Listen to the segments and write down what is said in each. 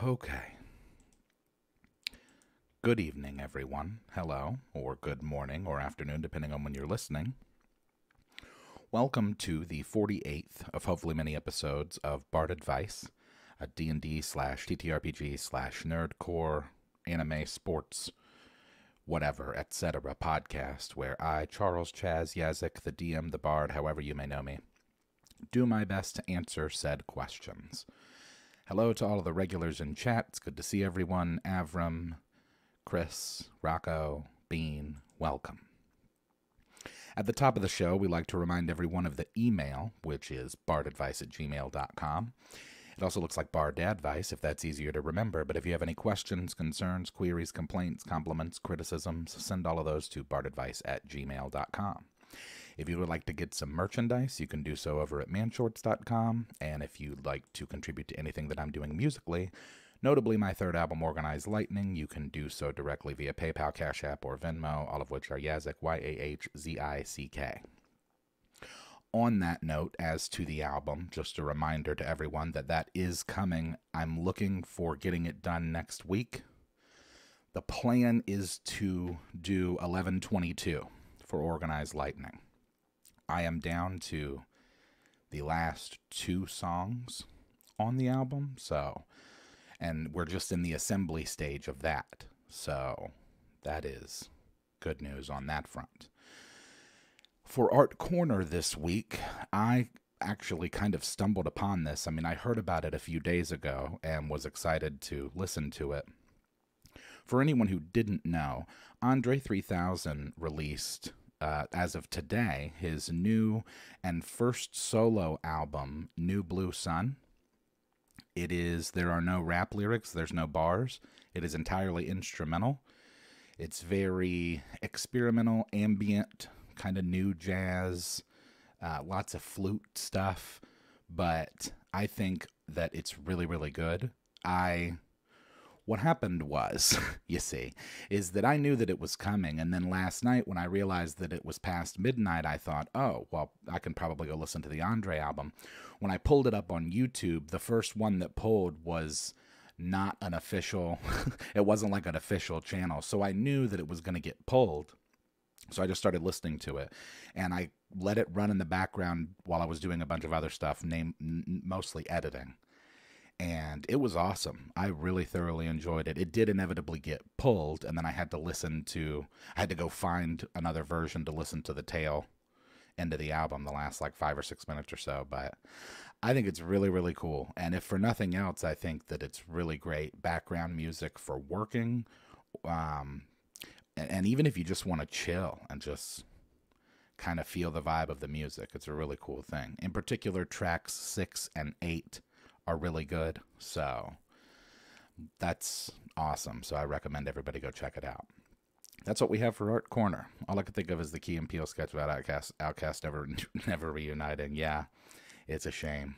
Okay. Good evening, everyone. Hello, or good morning, or afternoon, depending on when you're listening. Welcome to the 48th of hopefully many episodes of Bardadvice, a D&D / TTRPG / nerdcore, anime, sports, whatever, etc. podcast where I, Charles Chaz Yazik, the DM, the Bard, however you may know me, do my best to answer said questions. Hello to all of the regulars in chat. It's good to see everyone. Avram, Chris, Rocco, Bean, welcome. At the top of the show, we like to remind everyone of the email, which is bardadvice@gmail.com. It also looks like bardadvice, if that's easier to remember, but if you have any questions, concerns, queries, complaints, compliments, criticisms, send all of those to bardadvice@gmail.com. If you would like to get some merchandise, you can do so over at manshorts.com, and if you'd like to contribute to anything that I'm doing musically, notably my third album, Organized Lightning, you can do so directly via PayPal, Cash App, or Venmo, all of which are Yazik, Yahzick. On that note, as to the album, just a reminder to everyone that that is coming. I'm looking for getting it done next week. The plan is to do 11/22 for Organized Lightning. I am down to the last 2 songs on the album, and we're just in the assembly stage of that. So that is good news on that front. For Art Corner this week, I actually kind of stumbled upon this. I mean, I heard about it a few days ago and was excited to listen to it. For anyone who didn't know, Andre 3000 released, as of today, his new and first solo album, New Blue Sun. There are no rap lyrics, there's no bars. It is entirely instrumental. It's very experimental, ambient, kind of new jazz, lots of flute stuff, but I think that it's really, really good. What happened was, you see, is that I knew that it was coming, and then last night when I realized that it was past midnight, I thought, oh, well, I can probably go listen to the Andre album. When I pulled it up on YouTube, the first one that pulled was not an official, it wasn't like an official channel, so I knew that it was going to get pulled. So I just started listening to it, and I let it run in the background while I was doing a bunch of other stuff, mostly editing. And it was awesome. I really thoroughly enjoyed it. It did inevitably get pulled, and then I had to go find another version to listen to the tail end of the album, the last like 5 or 6 minutes or so. But I think it's really, really cool. And if for nothing else, I think that it's really great background music for working. And even if you just want to chill and just kind of feel the vibe of the music, it's a really cool thing. In particular, tracks 6 and 8 are really good, so that's awesome. So I recommend everybody go check it out. That's what we have for Art Corner. All I could think of is the Key and Peele sketch about Outcast never reuniting. Yeah, it's a shame.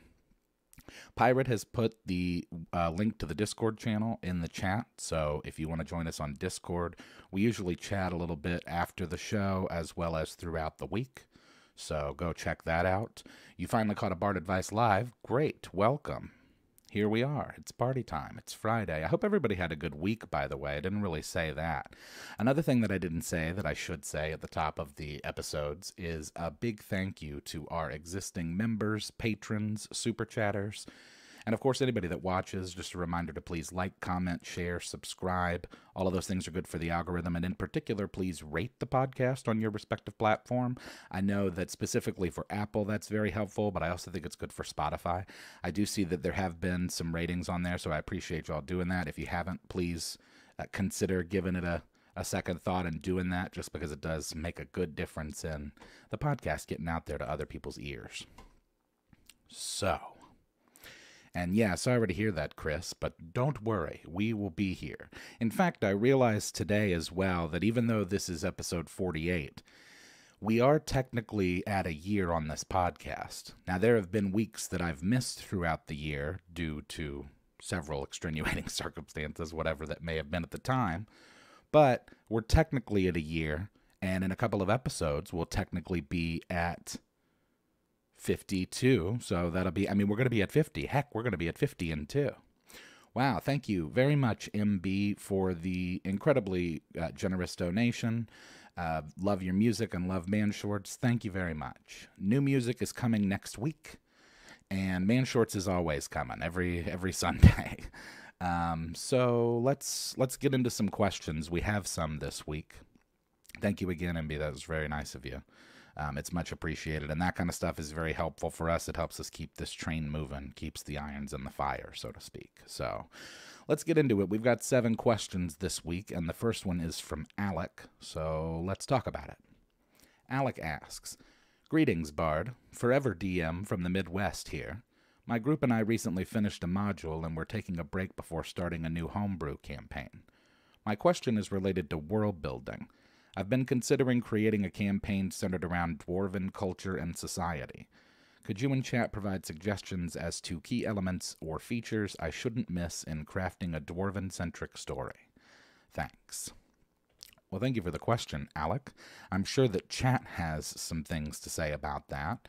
Pirate has put the link to the Discord channel in the chat, so if you want to join us on Discord, we usually chat a little bit after the show as well as throughout the week, so go check that out. You finally caught a Bardadvice live. Great, welcome. Here we are. It's party time. It's Friday. I hope everybody had a good week, by the way. I didn't really say that. Another thing that I didn't say that I should say at the top of the episodes is a big thank you to our existing members, patrons, super chatters, and of course anybody that watches. Just a reminder to please like, comment, share, subscribe. All of those things are good for the algorithm, and in particular, please rate the podcast on your respective platform. I know that specifically for Apple, that's very helpful, but I also think it's good for Spotify. I do see that there have been some ratings on there, so I appreciate y'all doing that. If you haven't, please consider giving it a second thought and doing that, just because it does make a good difference in the podcast getting out there to other people's ears. And yeah, sorry to hear that, Chris, but don't worry, we will be here. In fact, I realized today as well that even though this is episode 48, we are technically at a year on this podcast. Now, there have been weeks that I've missed throughout the year due to several extenuating circumstances, whatever that may have been at the time, but we're technically at a year, and in a couple of episodes, we'll technically be at 52, so that'll be, I mean, we're going to be at 50. Heck, we're going to be at 50 in 2. Wow, thank you very much, MB, for the incredibly generous donation. Love your music and love Man Shorts. Thank you very much. New music is coming next week, and Man Shorts is always coming every Sunday. So let's get into some questions. We have some this week. Thank you again, MB. That was very nice of you. It's much appreciated, and that kind of stuff is very helpful for us. It helps us keep this train moving, keeps the irons in the fire, so to speak. So let's get into it. We've got 7 questions this week, and the first one is from Alec, so let's talk about it. Alec asks, "Greetings, Bard. Forever DM from the Midwest here. My group and I recently finished a module, and we're taking a break before starting a new homebrew campaign. My question is related to world building. I've been considering creating a campaign centered around Dwarven culture and society. Could you in chat provide suggestions as to key elements or features I shouldn't miss in crafting a Dwarven-centric story? Thanks." Well, thank you for the question, Alec. I'm sure that chat has some things to say about that.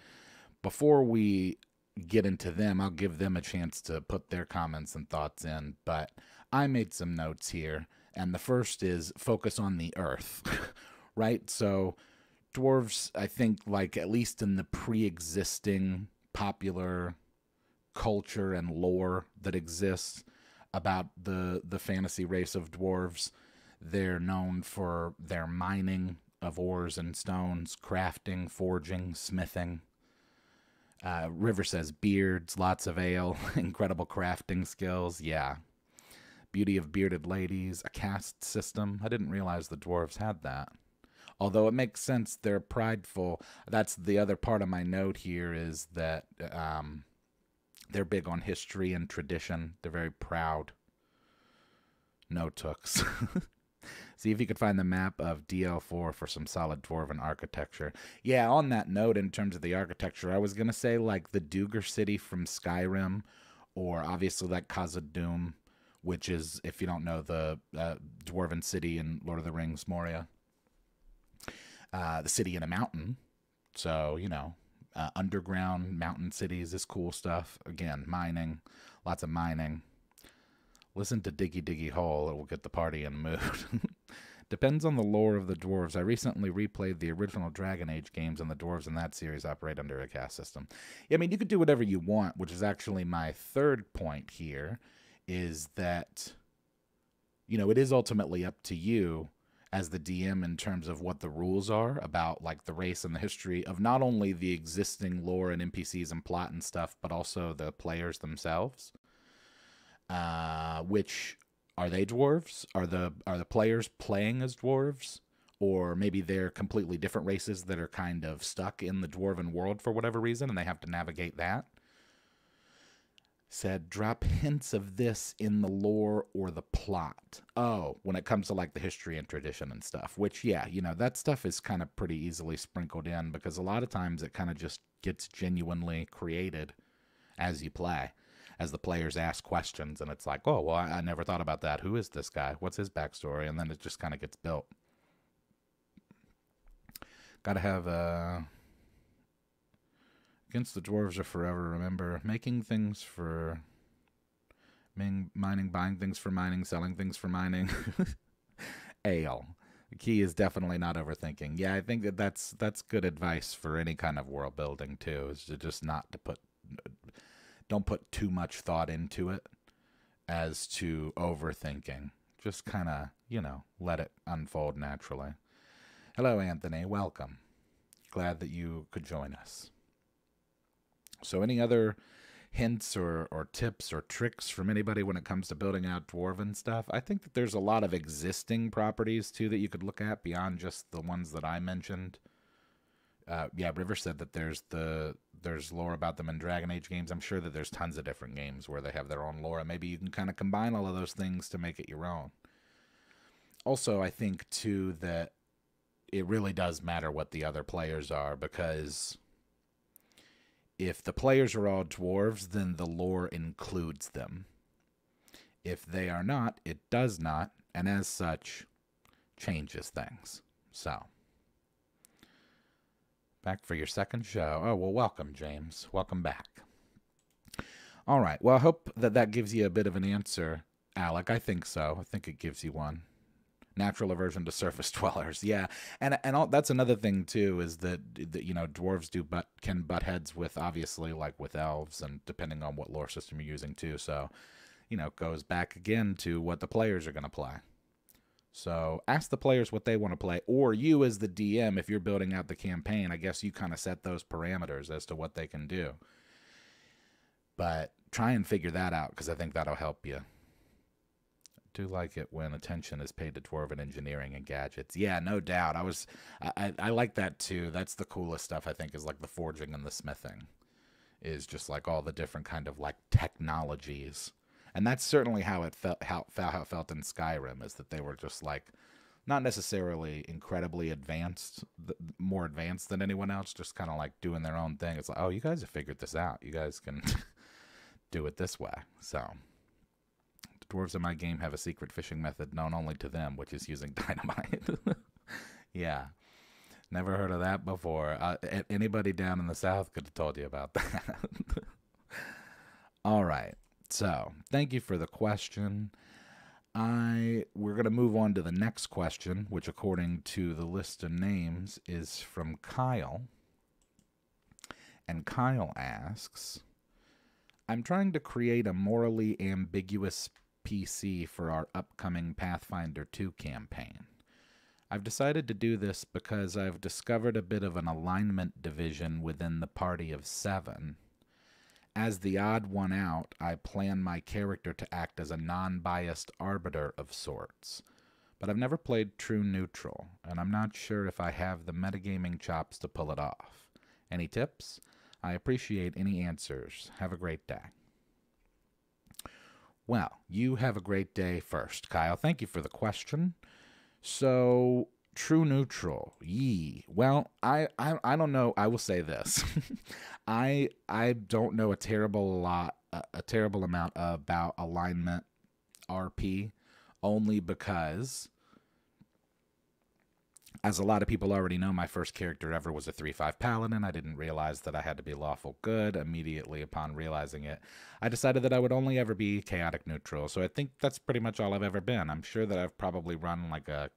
Before we get into them, I'll give them a chance to put their comments and thoughts in, but I made some notes here. And the first is focus on the earth, right? So dwarves, I think, like at least in the pre-existing popular culture and lore that exists about the fantasy race of dwarves, they're known for their mining of ores and stones, crafting, forging, smithing. River says beards, lots of ale, incredible crafting skills. Yeah. Beauty of bearded ladies, a caste system. I didn't realize the dwarves had that. Although it makes sense, they're prideful. That's the other part of my note here is that they're big on history and tradition. They're very proud. No tooks. See if you could find the map of DL4 for some solid dwarven architecture. Yeah, on that note, in terms of the architecture, I was going to say like the Duger City from Skyrim, or obviously like Khazad-dûm, which is, if you don't know, the Dwarven city in Lord of the Rings, Moria. The city in a mountain. So, underground mountain cities is cool stuff. Again, mining. Lots of mining. Listen to Diggy Diggy Hole. It will get the party in the mood. Depends on the lore of the dwarves. I recently replayed the original Dragon Age games, and the dwarves in that series operate under a caste system. Yeah, I mean, you could do whatever you want, which is actually my third point here. Is that, it is ultimately up to you as the DM in terms of what the rules are about, like, the race and the history of not only the existing lore and NPCs and plot and stuff, but also the players themselves. Which, are they dwarves? Are the players playing as dwarves? Or maybe they're completely different races that are kind of stuck in the dwarven world for whatever reason, and they have to navigate that. Said, drop hints of this in the lore or the plot. Oh, when it comes to like the history and tradition and stuff, which, yeah, that stuff is kind of pretty easily sprinkled in because a lot of times it kind of just gets genuinely created as you play, as the players ask questions. And it's like, oh, well, I never thought about that. Who is this guy? What's his backstory? And then it just kind of gets built. Got to have against the dwarves are forever. Remember, making things for mining, buying things for mining, selling things for mining. Ale. The key is definitely not overthinking. Yeah, I think that's good advice for any kind of world building too. Is to just don't put too much thought into it as to overthinking. Just kind of, let it unfold naturally. Hello, Anthony. Welcome. Glad that you could join us. So any other hints or tips or tricks from anybody when it comes to building out Dwarven stuff? I think that there's a lot of existing properties, too, that you could look at beyond just the ones that I mentioned. Yeah, River said that there's lore about them in Dragon Age games. I'm sure that there's tons of different games where they have their own lore, and maybe you can kind of combine all of those things to make it your own. Also, I think, too, that it really does matter what the other players are, because if the players are all dwarves, then the lore includes them. If they are not, it does not, and as such, changes things. So, back for your second show. Oh, well, welcome, James. Welcome back. All right. Well, I hope that that gives you a bit of an answer, Alec. I think so. I think it gives you one. Natural aversion to surface dwellers. Yeah, that's another thing too is that dwarves can butt heads with obviously like with elves and depending on what lore system you're using too. So it goes back again to what the players are going to play. So ask the players what they want to play, or you as the DM, if you're building out the campaign, I guess you kind of set those parameters as to what they can do. But try and figure that out because I think that'll help you. Do like it when attention is paid to dwarven engineering and gadgets. Yeah, no doubt. I like that too. That's the coolest stuff I think is like the forging and the smithing. Is just like all the different kind of like technologies. And that's certainly how it felt how it felt in Skyrim, is that they were just like not necessarily incredibly advanced, more advanced than anyone else, just kind of like doing their own thing. It's like, oh, you guys have figured this out. You guys can do it this way. So dwarves in my game have a secret fishing method known only to them, which is using dynamite. Yeah. Never heard of that before. Anybody down in the South could have told you about that. All right. So, thank you for the question. We're going to move on to the next question, which according to the list of names is from Kyle. And Kyle asks, I'm trying to create a morally ambiguous PC for our upcoming Pathfinder 2 campaign. I've decided to do this because I've discovered a bit of an alignment division within the party of 7. As the odd one out, I plan my character to act as a non-biased arbiter of sorts. But I've never played true neutral, and I'm not sure if I have the metagaming chops to pull it off. Any tips? I appreciate any answers. Have a great day. Well, you have a great day first, Kyle. Thank you for the question. So, true neutral. Yee. Well, I don't know. I will say this. I don't know a terrible amount about alignment RP, only because, as a lot of people already know, my first character ever was a 3/5 paladin. I didn't realize that I had to be lawful good. Immediately upon realizing it, I decided that I would only ever be chaotic neutral. So I think that's pretty much all I've ever been. I'm sure that I've probably run like a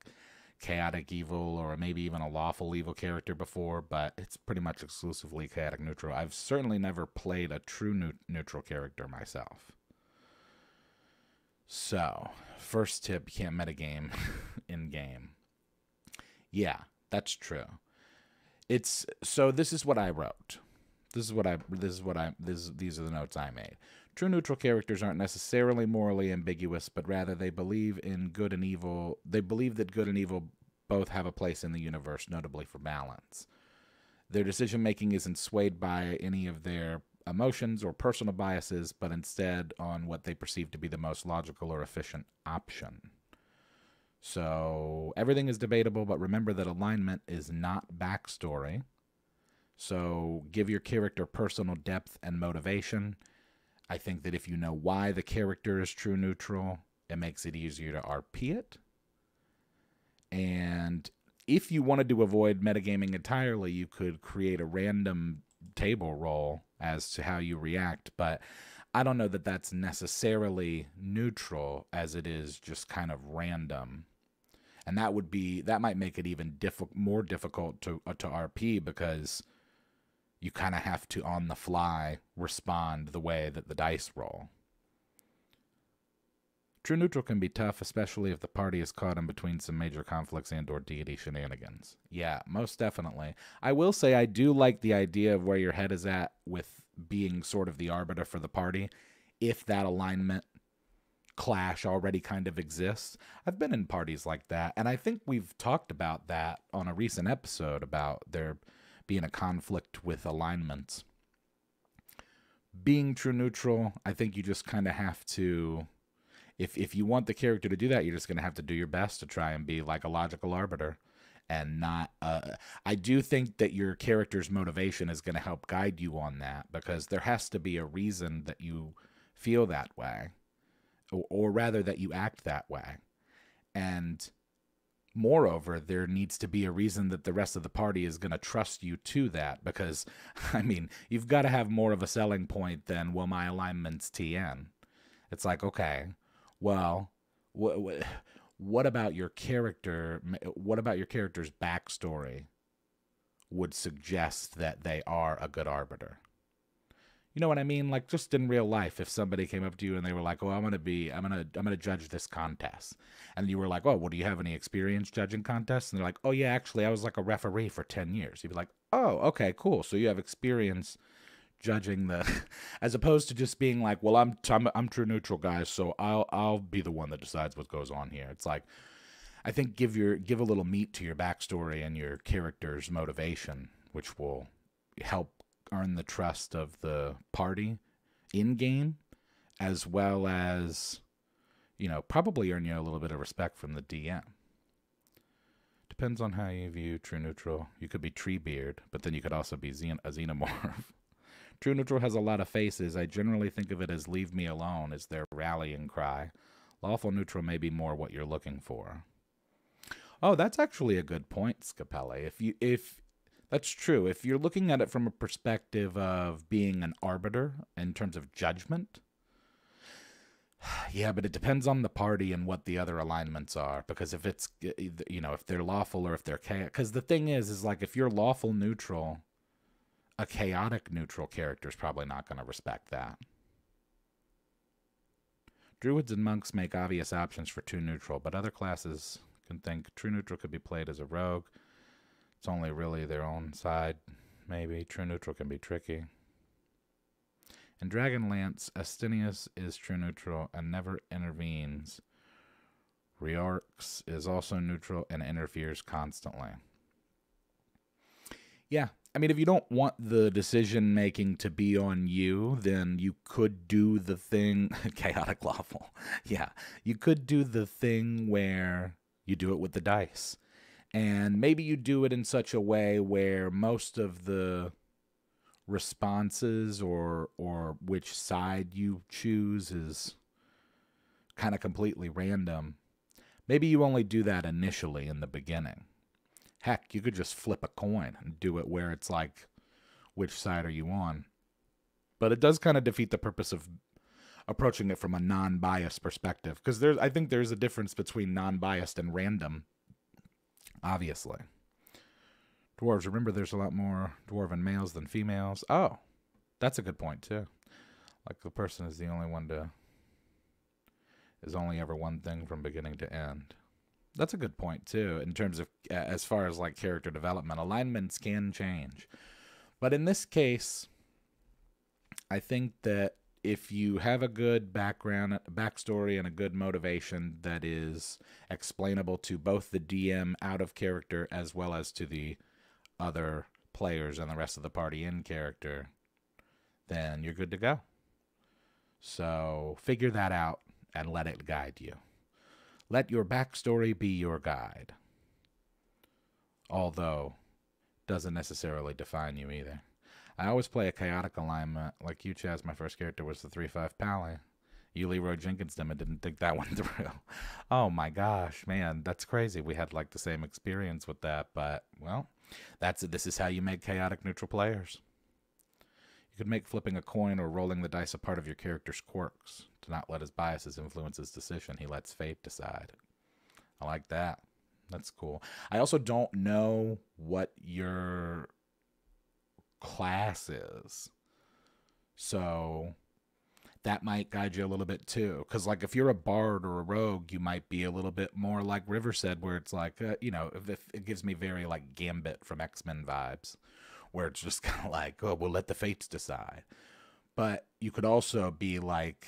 chaotic evil or maybe even a lawful evil character before, but it's pretty much exclusively chaotic neutral. I've certainly never played a true neutral character myself. So, first tip, you can't metagame in game. Yeah, that's true. This is what I wrote. These are the notes I made. True neutral characters aren't necessarily morally ambiguous, but rather they believe in good and evil. They believe that good and evil both have a place in the universe, notably for balance. Their decision-making isn't swayed by any of their emotions or personal biases, but instead on what they perceive to be the most logical or efficient option. So everything is debatable, but remember that alignment is not backstory. So give your character personal depth and motivation. I think that if you know why the character is true neutral, it makes it easier to RP it. And if you wanted to avoid metagaming entirely, you could create a random table roll as to how you react. But I don't know that that's necessarily neutral, as it is just kind of random. And that might make it even more difficult to RP, because you kind of have to on the fly respond the way that the dice roll. True neutral can be tough, especially if the party is caught in between some major conflicts and/or deity shenanigans. Yeah, most definitely. I will say I do like the idea of where your head is at with being sort of the arbiter for the party, if that alignment clash already kind of exists. I've been in parties like that, and I think we've talked about that on a recent episode about there being a conflict with alignments. Being true neutral, I think you just kind of have to, if you want the character to do that, you're just going to have to do your best to try and be like a logical arbiter and not, I do think that your character's motivation is going to help guide you on that, because there has to be a reason that you feel that way, or rather that you act that way. And Moreover, there needs to be a reason that the rest of the party is going to trust you to that, because, I mean, you've got to have more of a selling point than, well, my alignment's TN. It's like, okay, well, what about your character? What about your character's backstory would suggest that they are a good arbiter? You know what I mean? Like, just in real life, if somebody came up to you and they were like, "Oh, I'm gonna judge this contest," and you were like, "Oh, well, do you have any experience judging contests?" And they're like, "Oh yeah, actually, I was like a referee for 10 years." You'd be like, "Oh, okay, cool. So you have experience judging the," as opposed to just being like, "Well, I'm true neutral, guys, so I'll be the one that decides what goes on here." It's like, I think give a little meat to your backstory and your character's motivation, which will help earn the trust of the party in game, as well as, probably earn you a little bit of respect from the DM. Depends on how you view true neutral. You could be Treebeard, but then you could also be a xenomorph. True neutral has a lot of faces. I generally think of it as "leave me alone" as their rallying cry. Lawful neutral may be more what you're looking for. Oh, that's actually a good point, Scapelli. If that's true, if you're looking at it from a perspective of being an arbiter in terms of judgment, yeah, but it depends on the party and what the other alignments are. Because if it's, if they're lawful or if they're chaotic, because the thing is like, if you're lawful neutral, a chaotic neutral character is probably not going to respect that. Druids and monks make obvious options for true neutral, but other classes can think true neutral could be played as a rogue. It's only really their own side, maybe. True neutral can be tricky. In Dragonlance, Astinius is true neutral and never intervenes. Riorx is also neutral and interferes constantly. Yeah, I mean, if you don't want the decision-making to be on you, then you could do the thing... Chaotic lawful. Yeah, you could do the thing where you do it with the dice. And maybe you do it in such a way where most of the responses or which side you choose is kind of completely random. Maybe you only do that initially in the beginning. Heck, you could just flip a coin and do it where it's like, which side are you on? But it does kind of defeat the purpose of approaching it from a non-biased perspective, because I think there's a difference between non-biased and random. Obviously. Dwarves, remember there's a lot more dwarven males than females. Oh, that's a good point, too. Like, the person is the only one is only ever one thing from beginning to end. That's a good point, too, in terms of, as far as, like, character development. Alignments can change. But in this case, I think that if you have a good backstory and a good motivation that is explainable to both the DM out of character as well as to the other players and the rest of the party in character, then you're good to go. So figure that out and let it guide you. Let your backstory be your guide. Although, doesn't necessarily define you either. I always play a chaotic alignment. Like you, Chaz, my first character was the 3/5 Pally. You, Leroy Jenkins, them, and didn't think that one through. Oh my gosh, man, that's crazy. We had like the same experience with that, but, well, this is how you make chaotic neutral players. You could make flipping a coin or rolling the dice a part of your character's quirks. To not let his biases influence his decision, he lets fate decide. I like that. That's cool. I also don't know what your class is, so that might guide you a little bit too, because like if you're a bard or a rogue, you might be a little bit more like River said, where it's like if it gives me very like Gambit from X-Men vibes, where it's just kind of like, oh, we'll let the fates decide. But you could also be like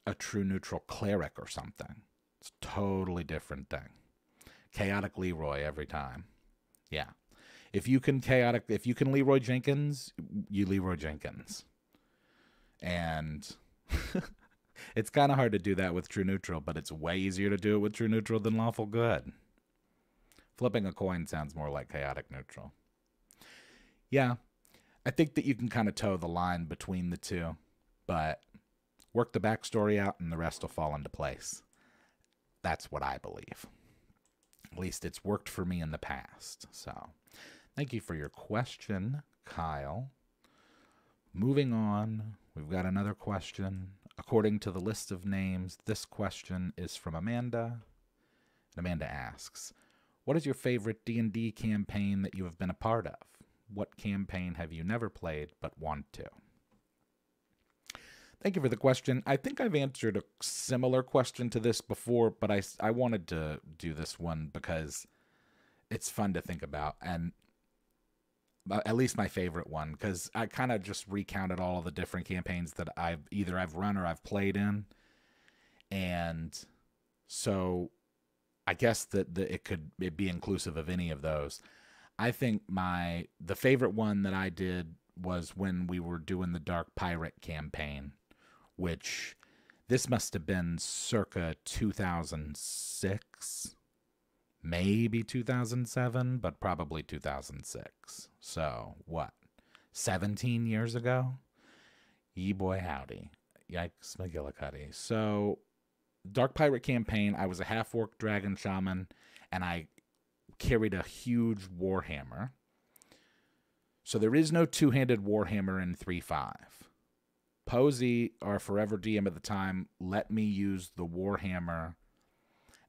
a true neutral cleric or something. It's a totally different thing. Chaotic Leroy every time. Yeah. If you can Leroy Jenkins, you Leroy Jenkins. And it's kind of hard to do that with true neutral, but it's way easier to do it with true neutral than lawful good. Flipping a coin sounds more like chaotic neutral. Yeah, I think that you can kind of toe the line between the two, but work the backstory out and the rest will fall into place. That's what I believe. At least it's worked for me in the past. So thank you for your question, Kyle. Moving on, we've got another question. According to the list of names, this question is from Amanda. And Amanda asks, what is your favorite D&D campaign that you have been a part of? What campaign have you never played but want to? Thank you for the question. I think I've answered a similar question to this before, but I wanted to do this one because it's fun to think about, and at least my favorite one, because I kind of just recounted all of the different campaigns that I've run or I've played in, and so I guess that it could be inclusive of any of those. I think the favorite one that I did was when we were doing the Dark Pirate campaign, which this must have been circa 2006, maybe 2007, but probably 2006. So, what, 17 years ago? Ye boy howdy. Yikes, McGillicuddy. So, Dark Pirate campaign, I was a half-orc dragon shaman, and I carried a huge warhammer. So there is no two-handed warhammer in 3.5. Posey, our forever DM at the time, let me use the warhammer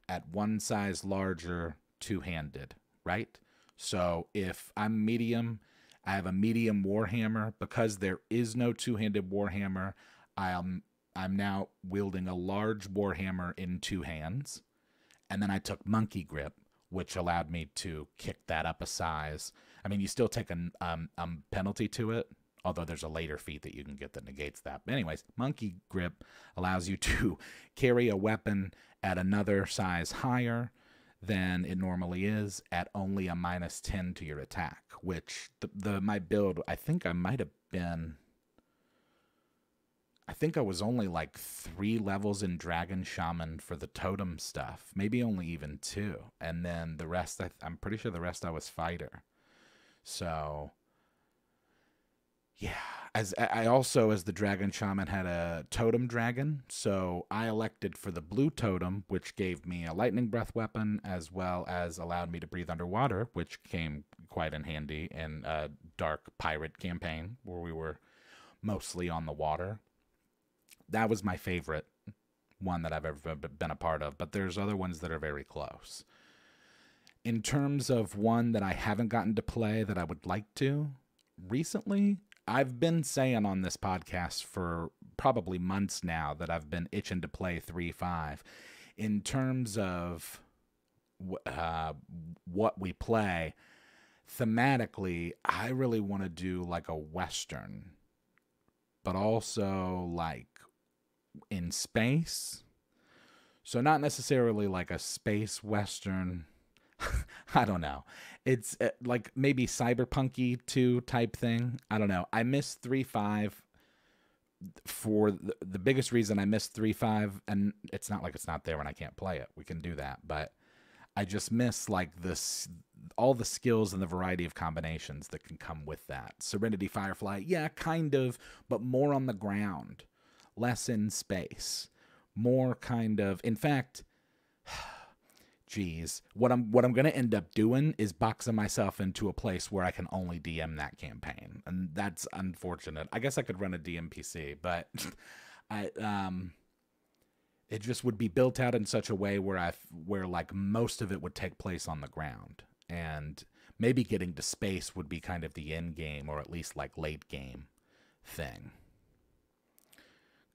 at one size larger, two-handed, right? So if I'm medium, I have a medium warhammer. Because there is no two-handed warhammer, I'm now wielding a large warhammer in two hands. And then I took monkey grip, which allowed me to kick that up a size. I mean, you still take a penalty to it, although there's a later feat that you can get that negates that. But anyways, monkey grip allows you to carry a weapon at another size higher than it normally is at only a -10 to your attack, which my build, I think I was only like 3 levels in Dragon Shaman for the totem stuff, maybe only even 2. And then the rest, I'm pretty sure the rest I was fighter. So yeah, as the Dragon Shaman had a totem dragon, so I elected for the blue totem, which gave me a lightning breath weapon, as well as allowed me to breathe underwater, which came quite in handy in a Dark Pirate campaign where we were mostly on the water. That was my favorite one that I've ever been a part of, but there's other ones that are very close. In terms of one that I haven't gotten to play that I would like to, recently, I've been saying on this podcast for probably months now that I've been itching to play 3.5. In terms of what we play, thematically, I really want to do like a Western, but also like in space. So not necessarily like a space Western. I don't know. It's like maybe cyberpunky 2 type thing. I don't know. I miss 3.5 for the biggest reason I miss 3.5, and it's not like it's not there and I can't play it. We can do that, but I just miss like all the skills and the variety of combinations that can come with that. Serenity Firefly, yeah, kind of, but more on the ground, less in space, more kind of. In fact, geez, what I'm going to end up doing is boxing myself into a place where I can only DM that campaign, and that's unfortunate. I guess I could run a DMPC, but it just would be built out in such a way where like most of it would take place on the ground, and maybe getting to space would be kind of the end game, or at least like late game thing.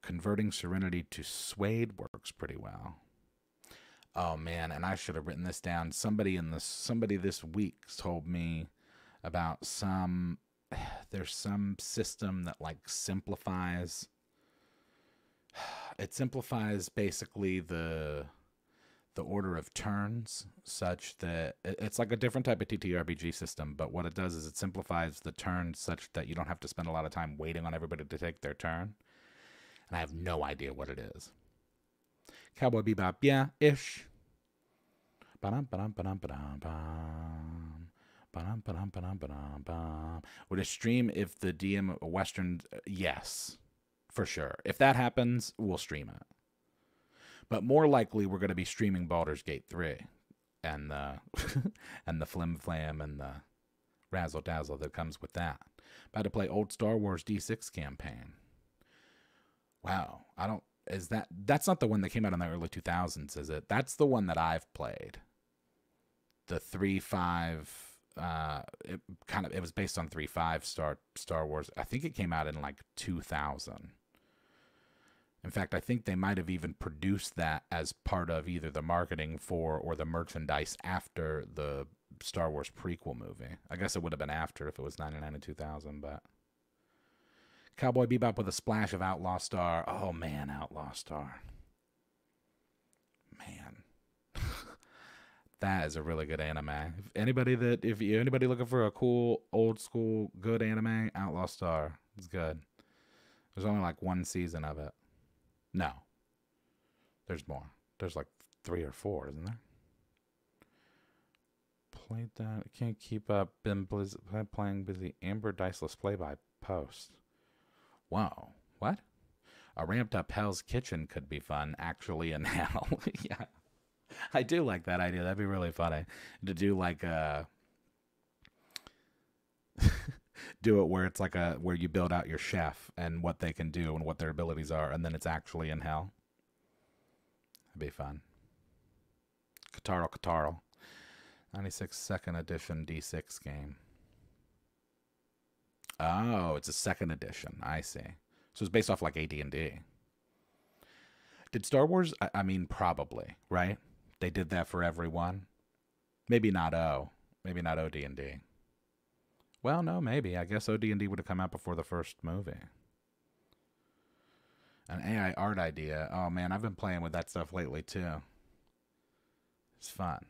Converting Serenity to Suede works pretty well. Oh man, and I should have written this down. Somebody this week told me about there's some system that like simplifies. It simplifies basically the order of turns such that it's like a different type of TTRPG system, but what it does is it simplifies the turns such that you don't have to spend a lot of time waiting on everybody to take their turn. And I have no idea what it is. Cowboy Bebop, yeah, ish. Would a stream if the DM a Western? Yes, for sure. If that happens, we'll stream it. But more likely, we're going to be streaming Baldur's Gate 3. and the and the flim flam and the razzle dazzle that comes with that. About to play old Star Wars D6 campaign. Wow, that's not the one that came out in the early 2000s, is it? That's the one that I've played. The 3.5, it was based on 3.5 Star Wars. I think it came out in like 2000. In fact, I think they might have even produced that as part of either the marketing for or the merchandise after the Star Wars prequel movie. I guess it would have been after if it was 99 and 2000, but Cowboy Bebop with a splash of Outlaw Star. Oh man, Outlaw Star. Man. That is a really good anime. If anybody looking for a cool, old school, good anime, Outlaw Star is good. There's only like one season of it. No. There's more. There's like 3 or 4, isn't there? Played that. Can't keep up. Been playing busy. Amber Diceless play by post. Wow. What? A ramped up Hell's Kitchen could be fun, actually, in hell. Yeah. I do like that idea. That'd be really funny. To do like a... do it where it's like where you build out your chef and what they can do and what their abilities are, and then it's actually in hell. That'd be fun. Catarl. 96 second edition D6 game. Oh, it's a second edition. I see. So it's based off like AD&D. Did Star Wars... I mean, probably, right? They did that for everyone. Maybe not O. Maybe not OD&D. Well, no, maybe. I guess OD&D would have come out before the first movie. An AI art idea. Oh, man, I've been playing with that stuff lately, too. It's fun.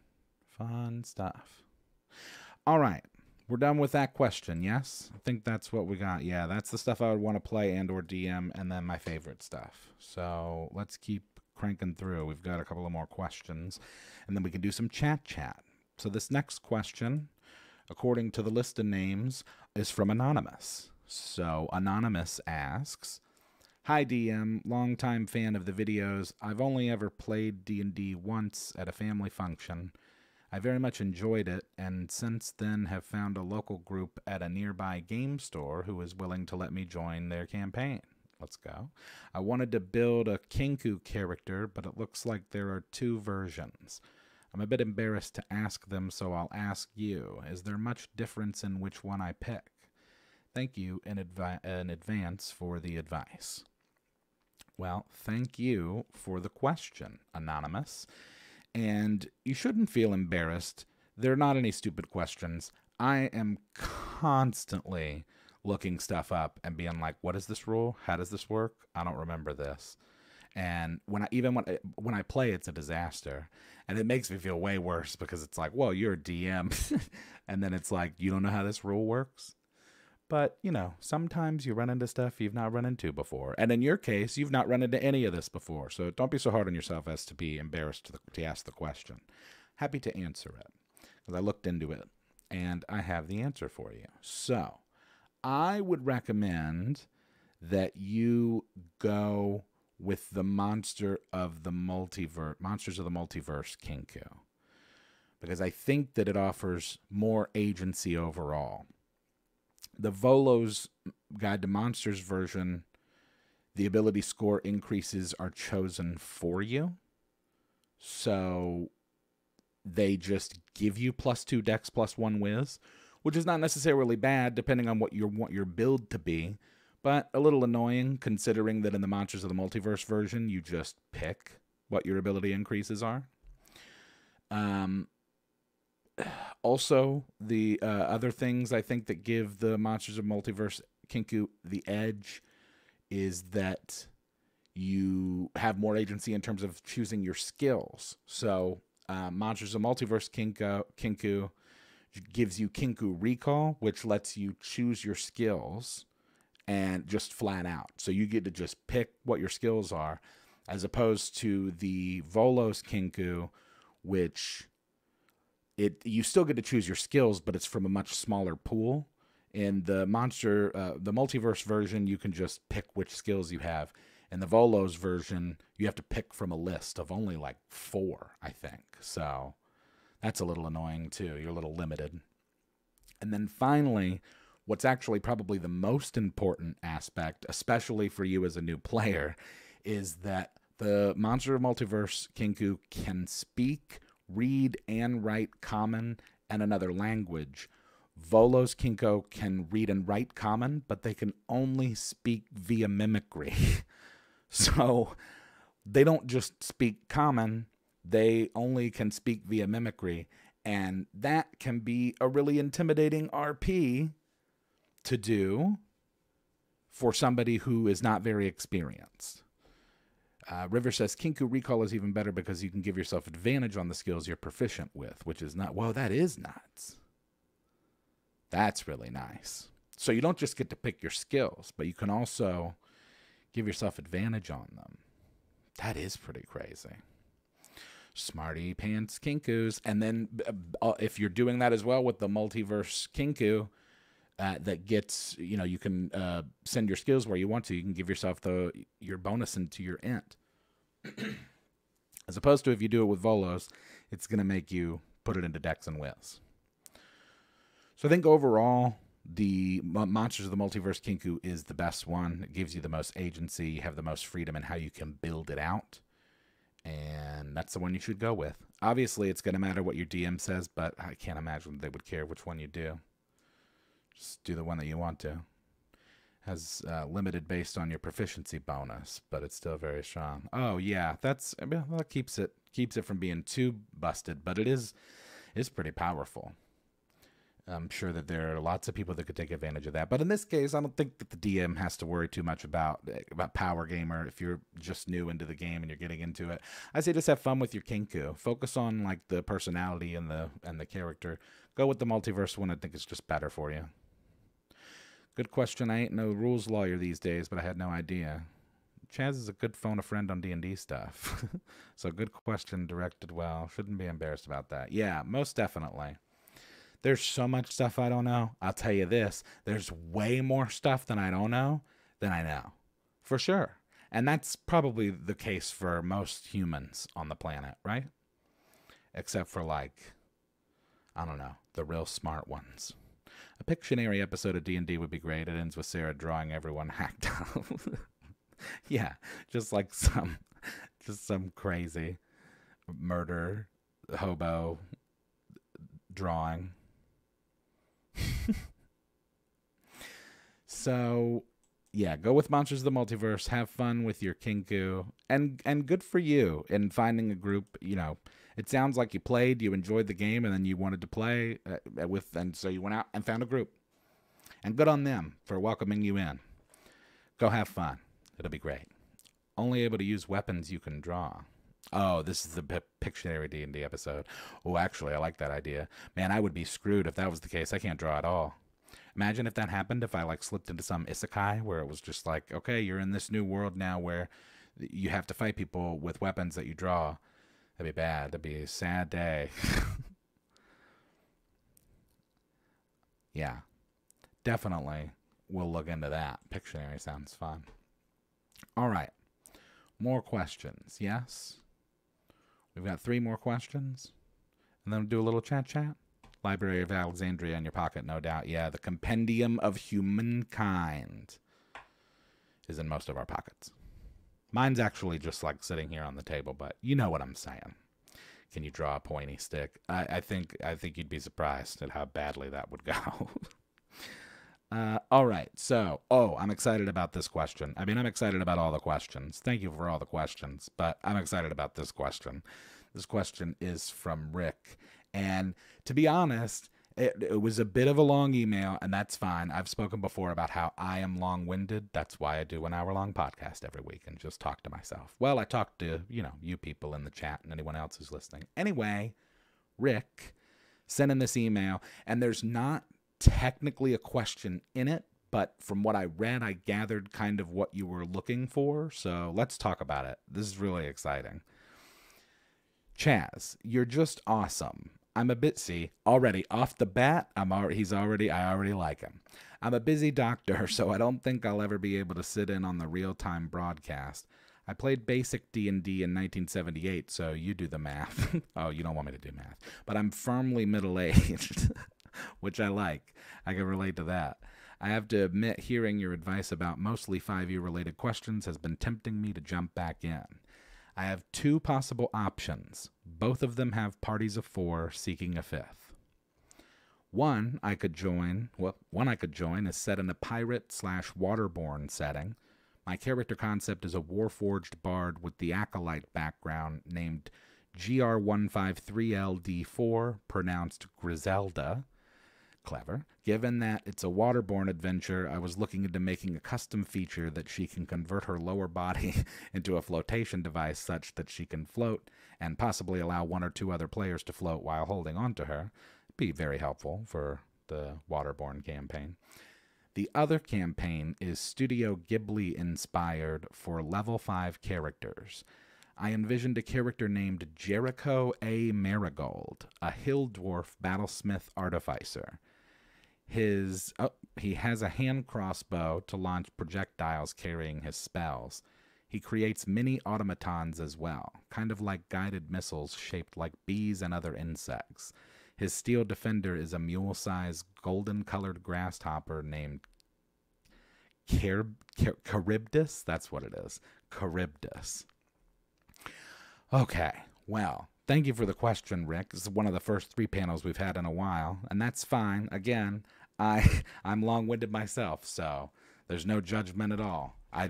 Fun stuff. All right. We're done with that question, yes? I think that's what we got. Yeah, that's the stuff I would want to play and or DM, and then my favorite stuff. So let's keep cranking through. We've got a couple of more questions, and then we can do some chat. So this next question, according to the list of names, is from Anonymous. So Anonymous asks, "Hi DM, longtime fan of the videos. I've only ever played D&D once at a family function. I very much enjoyed it, and since then have found a local group at a nearby game store who is willing to let me join their campaign. Let's go. I wanted to build a Kenku character, but it looks like there are 2 versions. I'm a bit embarrassed to ask them, so I'll ask you. Is there much difference in which one I pick? Thank you in advance for the advice." Well, thank you for the question, Anonymous. And you shouldn't feel embarrassed. There are not any stupid questions. I am constantly looking stuff up and being like, what is this rule? How does this work? I don't remember this. And when I play, it's a disaster. And it makes me feel way worse because it's like, well, you're a DM. And then it's like, you don't know how this rule works? But, you know, sometimes you run into stuff you've not run into before. And in your case, you've not run into any of this before. So don't be so hard on yourself as to be embarrassed to ask the question. Happy to answer it. Because I looked into it, and I have the answer for you. So I would recommend that you go with the Monsters of the Multiverse Kenku. Because I think that it offers more agency overall. The Volo's Guide to Monsters version, the ability score increases are chosen for you. So they just give you +2 dex +1 whiz, which is not necessarily bad depending on what you want your build to be, but a little annoying considering that in the Monsters of the Multiverse version, you just pick what your ability increases are. Also, the other things I think that give the Monsters of Multiverse Kenku the edge is that you have more agency in terms of choosing your skills. So, Monsters of Multiverse Kenku gives you Kenku Recall, which lets you choose your skills and just flat out. So you get to just pick what your skills are, as opposed to the Volos Kenku, which... you still get to choose your skills, but it's from a much smaller pool. In the the multiverse version, you can just pick which skills you have. In the Volos version, you have to pick from a list of only like 4, I think. So That's a little annoying too. You're a little limited. And then finally, what's actually probably the most important aspect, especially for you as a new player, is that the Monster of Multiverse Kenku can speak, read, and write Common and another language. Volo's Kenku can read and write Common, but they can only speak via mimicry. So they don't just speak Common, they only can speak via mimicry. And that can be a really intimidating RP to do for somebody who is not very experienced. River says, Kenku Recall is even better because you can give yourself advantage on the skills you're proficient with, which is not, well, that is nuts. That's really nice. So you don't just get to pick your skills, but you can also give yourself advantage on them. That is pretty crazy. Smarty pants Kenkus. And then if you're doing that as well with the multiverse Kenku, that gets, you can send your skills where you want to. You can give yourself your bonus into your int. As opposed to if you do it with Volos, it's going to make you put it into Dex and Whiz. So I think overall, the Monsters of the Multiverse Kenku is the best one. It gives you the most agency. You have the most freedom in how you can build it out. And that's the one you should go with. Obviously, it's going to matter what your DM says, but I can't imagine they would care which one you do. Just do the one that you want to. Has limited based on your proficiency bonus, but it's still very strong. Oh yeah, that keeps it from being too busted, but it is pretty powerful. I'm sure that there are lots of people that could take advantage of that. But in this case, I don't think that the DM has to worry too much about Power Gamer if you're just new into the game and you're getting into it. I say just have fun with your Kenku. Focus on like the personality and the character. Go with the multiverse one. I think it's just better for you. Good question. I ain't no rules lawyer these days, but I had no idea. Chaz is a good phone a friend on D&D stuff. So good question, directed well. Shouldn't be embarrassed about that. Yeah, most definitely. There's so much stuff I don't know. I'll tell you this. There's way more stuff than I don't know than I know. For sure. And that's probably the case for most humans on the planet, right? Except for like, I don't know, the real smart ones. A Pictionary episode of D&D would be great. It ends with Sarah drawing everyone hacked up. Yeah, just like some crazy murder hobo drawing. So, yeah, go with Monsters of the Multiverse. Have fun with your Kenku, and good for you in finding a group. It sounds like you played, you enjoyed the game, and then you wanted to play and so you went out and found a group. And good on them for welcoming you in. Go have fun. It'll be great. Only able to use weapons you can draw. Oh, this is the Pictionary D&D episode. Oh, actually, I like that idea. Man, I would be screwed if that was the case. I can't draw at all. Imagine if that happened, if I slipped into some isekai where it was just like, okay, you're in this new world now where you have to fight people with weapons that you draw. That'd be bad. That'd be a sad day. Yeah, definitely we'll look into that. Pictionary sounds fun. All right. More questions, yes? We've got 3 more questions. And then we'll do a little chat. Library of Alexandria in your pocket, no doubt. Yeah, the Compendium of Humankind is in most of our pockets. Mine's actually just like sitting here on the table, but you know what I'm saying. Can you draw a pointy stick? I think you'd be surprised at how badly that would go. All right, so, I'm excited about this question. I mean, I'm excited about all the questions. Thank you for all the questions, but I'm excited about this question. This question is from Rick, and to be honest, it was a bit of a long email, and that's fine. I've spoken before about how I am long-winded. That's why I do an hour-long podcast every week and just talk to myself. Well, I talk to, you people in the chat and anyone else who's listening. Anyway, Rick sent in this email, and there's not technically a question in it, but from what I read, I gathered kind of what you were looking for. So let's talk about it. This is really exciting. Chaz, you're just awesome. I'm a bit, already off the bat, I already like him. I'm a busy doctor, so I don't think I'll ever be able to sit in on the real-time broadcast. I played basic D&D in 1978, so you do the math. Oh, you don't want me to do math. But I'm firmly middle-aged, which I like. I can relate to that. I have to admit, hearing your advice about mostly 5e related questions has been tempting me to jump back in. I have 2 possible options. Both of them have parties of 4 seeking a 5th. One I could join is set in a pirate/waterborne setting. My character concept is a warforged bard with the acolyte background named GR153LD4, pronounced Griselda. Clever. Given that it's a waterborne adventure, I was looking into making a custom feature that she can convert her lower body into a flotation device such that she can float and possibly allow 1 or 2 other players to float while holding onto her. Be very helpful for the waterborne campaign. The other campaign is Studio Ghibli inspired for level 5 characters. I envisioned a character named Jericho Marigold, a hill dwarf battlesmith artificer. He has a hand crossbow to launch projectiles carrying his spells. He creates mini automatons as well, kind of like guided missiles shaped like bees and other insects. His steel defender is a mule-sized, golden-colored grasshopper named Charybdis. That's what it is. Charybdis. Okay, well, thank you for the question, Rick. This is one of the first 3 panels we've had in a while, and that's fine. Again, I'm long-winded myself, so there's no judgment at all. I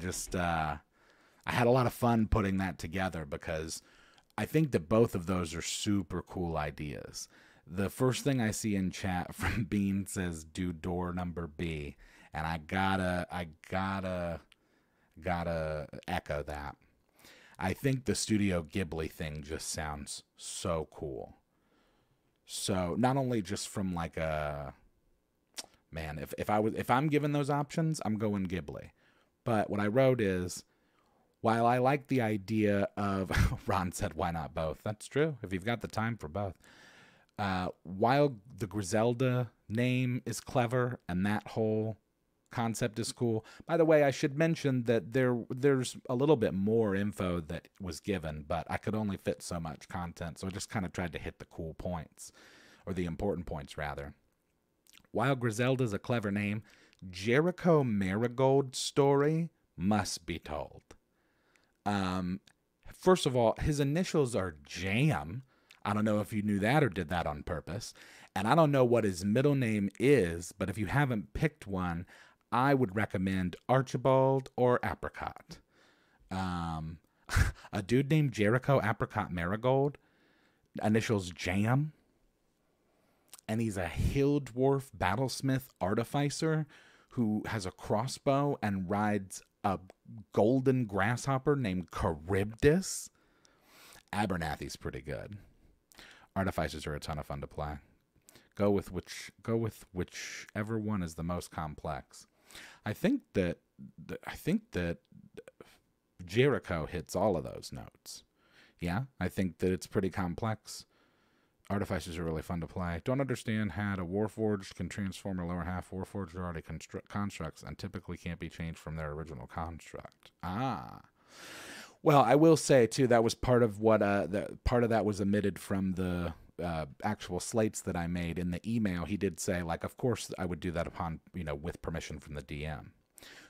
had a lot of fun putting that together because I think that both of those are super cool ideas. The first thing I see in chat from Bean says, do door number B. And I gotta echo that. I think the Studio Ghibli thing just sounds so cool. So not only just from like a, man, if I'm given those options, I'm going Ghibli. But what I wrote is, while I like the idea of, Ron said, why not both? That's true, if you've got the time for both. While the Griselda name is clever and that whole concept is cool. By the way, I should mention that there's a little bit more info that was given, but I could only fit so much content, so I just kind of tried to hit the cool points, or the important points, rather. While Griselda's a clever name, Jericho Marigold's story must be told. First of all, his initials are Jam. I don't know if you knew that or did that on purpose. And I don't know what his middle name is, but if you haven't picked one, I would recommend Archibald or Apricot. A dude named Jericho Apricot Marigold, initials Jam, and he's a hill dwarf battlesmith artificer who has a crossbow and rides a golden grasshopper named Charybdis. Abernathy's pretty good. Artificers are a ton of fun to play. Go with whichever one is the most complex. I think that Jericho hits all of those notes. Yeah, I think that it's pretty complex. Artificers are really fun to play. Don't understand how a Warforged can transform a lower half. Warforged are already constructs and typically can't be changed from their original construct. Well, I will say too that was part of what part of that was omitted from the actual slates that I made. In the email, he did say, like, of course I would do that upon, with permission from the DM.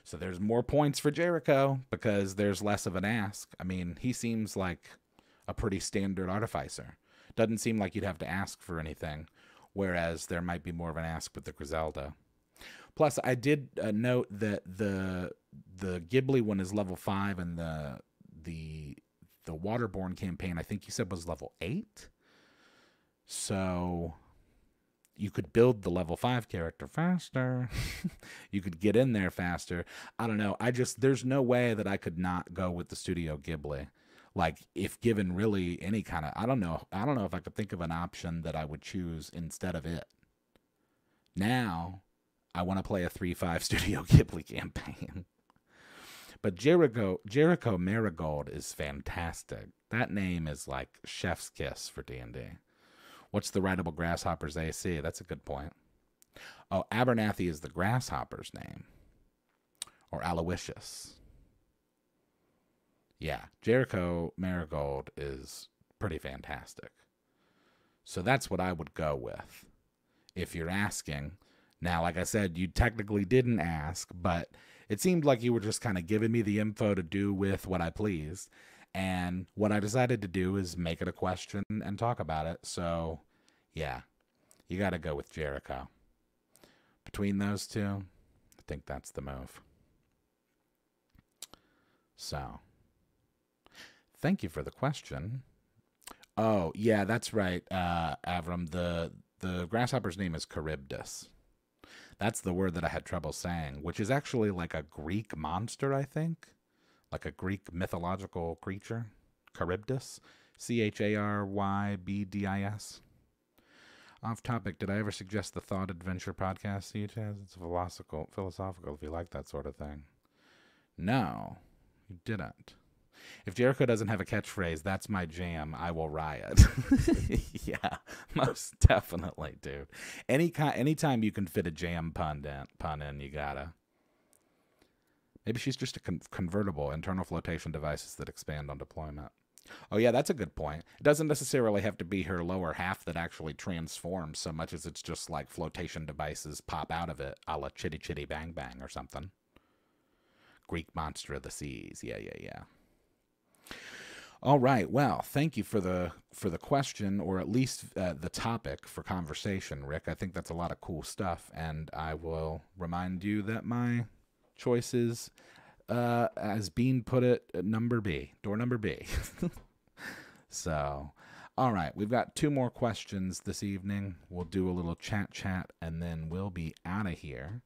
So there's more points for Jericho because there's less of an ask. I mean, he seems like a pretty standard artificer. Doesn't seem like you'd have to ask for anything, whereas there might be more of an ask with the Griselda. Plus, I did note that the Ghibli one is level 5, and the Waterborne campaign, I think you said, was level 8. So you could build the level 5 character faster. You could get in there faster. I don't know. There's no way that I could not go with the Studio Ghibli. Like, if given really any kind of, I don't know if I could think of an option that I would choose instead of it. Now, I want to play a 3-5 Studio Ghibli campaign. But Jericho Marigold is fantastic. That name is like chef's kiss for D&D. What's the rideable grasshopper's AC? That's a good point. Oh, Abernathy is the grasshopper's name. Or Aloysius. Yeah, Jericho Marigold is pretty fantastic. So that's what I would go with if you're asking. Now, like I said, you technically didn't ask, but it seemed like you were just kind of giving me the info to do with what I pleased. And what I decided to do is make it a question and talk about it. So, yeah, you got to go with Jericho. Between those two, I think that's the move. So, thank you for the question. Oh, yeah, that's right, Avram. The grasshopper's name is Charybdis. That's the word that I had trouble saying, which is actually like a Greek monster, I think. Like a Greek mythological creature. Charybdis. Charybdis. Off topic, did I ever suggest the Thought Adventure podcast to you, Chaz? It's philosophical if you like that sort of thing. No, you didn't. If Jericho doesn't have a catchphrase, that's my jam, I will riot. Yeah, most definitely, dude. Anytime you can fit a jam pun in, you gotta. Maybe she's just a convertible, internal flotation devices that expand on deployment. Oh, yeah, that's a good point. It doesn't necessarily have to be her lower half that actually transforms so much as it's just like flotation devices pop out of it, a la Chitty Chitty Bang Bang or something. Greek monster of the seas. Yeah. All right. Well, thank you for the question, or at least the topic for conversation, Rick. I think that's a lot of cool stuff, and I will remind you that my choice is, as Bean put it, door number B. So, all right. We've got 2 more questions this evening. We'll do a little chat, and then we'll be out of here.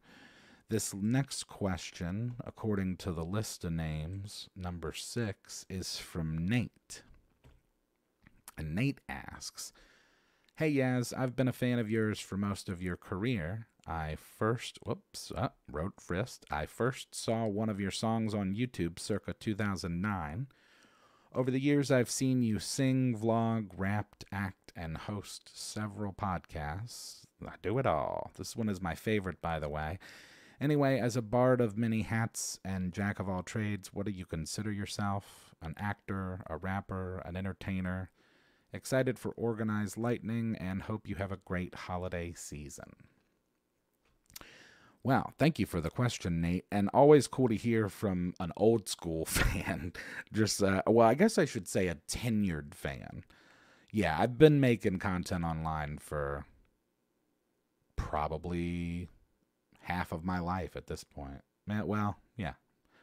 This next question, according to the list of names, number 6, is from Nate. And Nate asks, "Hey Yaz, I've been a fan of yours for most of your career. I first saw one of your songs on YouTube circa 2009. Over the years, I've seen you sing, vlog, rap, act, and host several podcasts. I do it all. This one is my favorite, by the way. Anyway, as a bard of many hats and jack of all trades, what do you consider yourself? An actor, a rapper, an entertainer? Excited for Organized Lightning and hope you have a great holiday season." Well, thank you for the question, Nate, and always cool to hear from an old school fan. I guess I should say a tenured fan. Yeah, I've been making content online for probably half of my life at this point. Well, yeah,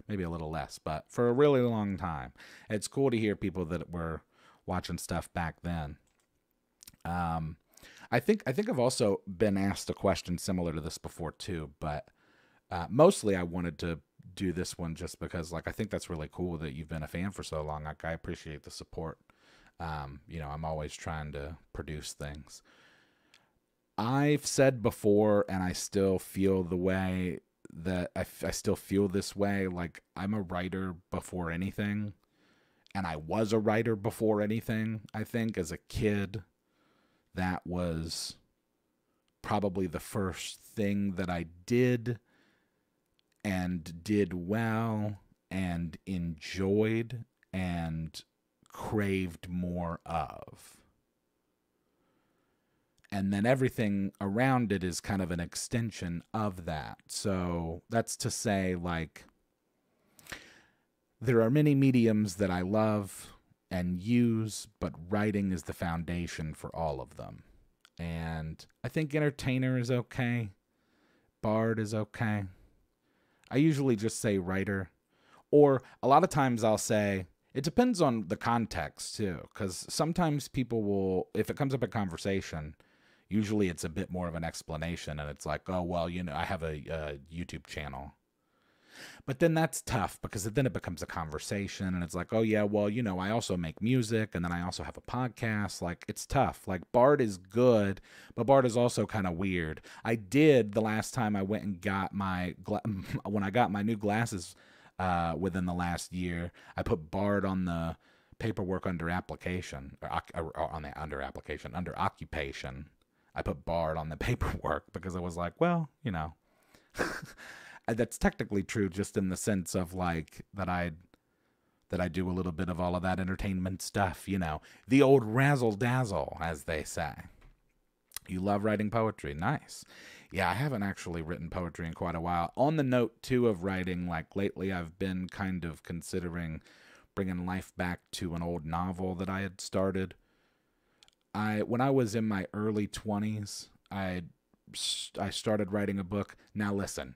maybe a little less, but for a really long time. It's cool to hear people that were watching stuff back then. I think I've also been asked a question similar to this before too, but mostly I wanted to do this one just because, like, I think that's really cool that you've been a fan for so long. Like, I appreciate the support. I'm always trying to produce things. I've said before, and I still feel the way that I still feel this way. Like, I'm a writer before anything, and I was a writer before anything. I think as a kid, that was probably the first thing that I did and did well and enjoyed and craved more of. And then everything around it is kind of an extension of that. So that's to say, like, there are many mediums that I love and use, but writing is the foundation for all of them. And I think entertainer is okay. Bard is okay. I usually just say writer. Or a lot of times I'll say, it depends on the context too. Because sometimes people will, if it comes up in conversation, usually it's a bit more of an explanation, and it's like, oh, well, I have a YouTube channel. But then that's tough because then it becomes a conversation, and it's like, oh, yeah, well, I also make music, and then I also have a podcast. Like, it's tough. Like, Bard is good, but Bard is also kind of weird. I did the last time I went and got when I got my new glasses within the last year, I put Bard on the paperwork under application, or on the under occupation. I put Bard on the paperwork because I was like, well, that's technically true just in the sense of like that I'd that I do a little bit of all of that entertainment stuff, you know, the old razzle-dazzle, as they say. You love writing poetry. Nice. Yeah, I haven't actually written poetry in quite a while. On the note, too, of writing, like lately I've been kind of considering bringing life back to an old novel that I had started. When I was in my early 20s, I started writing a book. Now listen,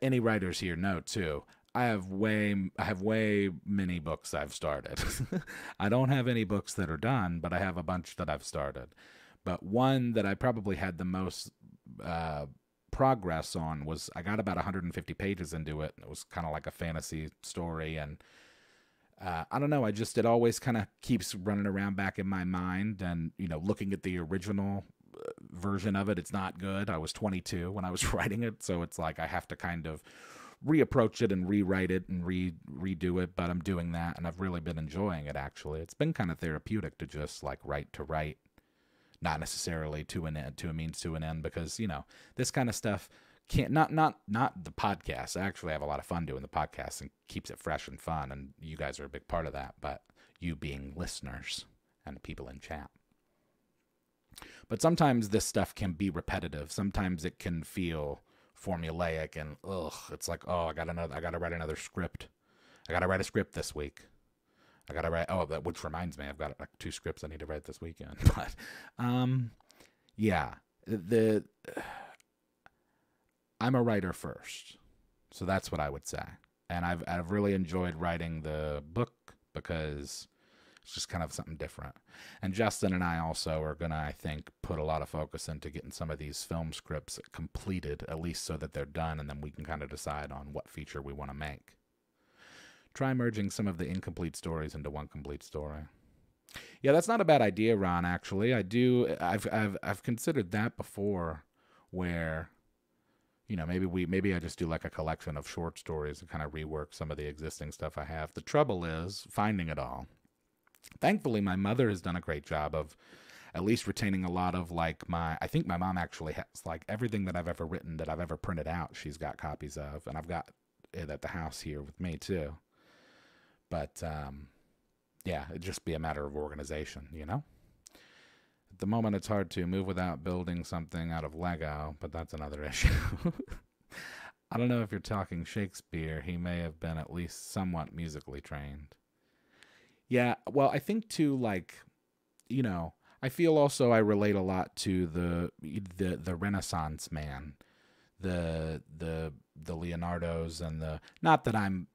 any writers here know too, I have way many books I've started. I don't have any books that are done, but I have a bunch that I've started. But one that I probably had the most progress on was, I got about 150 pages into it. It was kind of like a fantasy story, and I don't know, it always kind of keeps running around back in my mind, and, you know, looking at the original version of it, it's not good. I was 22 when I was writing it, so it's like I have to kind of reapproach it and rewrite it and redo it, but I'm doing that, and I've really been enjoying it, actually. It's been kind of therapeutic to just, like, write to write, not necessarily to a means to an end, because, you know, this kind of stuff can't, not the podcast. I actually have a lot of fun doing the podcast and keeps it fresh and fun, and you guys are a big part of that, but you being listeners and people in chat. But sometimes this stuff can be repetitive. Sometimes it can feel formulaic and it's like, I gotta write another script. I gotta write a script this week. I gotta write, which reminds me, I've got like 2 scripts I need to write this weekend. But yeah, I'm a writer first, so that's what I would say. And I've really enjoyed writing the book because it's just kind of something different. And Justin and I also are gonna, I think, put a lot of focus into getting some of these film scripts completed, at least so that they're done, and then we can kind of decide on what feature we want to make. Try merging some of the incomplete stories into one complete story. Yeah, that's not a bad idea, Ron, actually. I've considered that before, where, you know, maybe I just do like a collection of short stories and kind of rework some of the existing stuff I have. The trouble is finding it all. Thankfully, my mother has done a great job of at least retaining a lot of, like, I think my mom actually has, like, everything that I've ever written that I've ever printed out, she's got copies of, and I've got it at the house here with me too. But, yeah, it'd just be a matter of organization, you know? At the moment, it's hard to move without building something out of Lego, but that's another issue. I don't know if you're talking Shakespeare. He may have been at least somewhat musically trained. Yeah, well, I think too, like, you know, I feel also I relate a lot to the Renaissance man, the Leonardos, and the not that I'm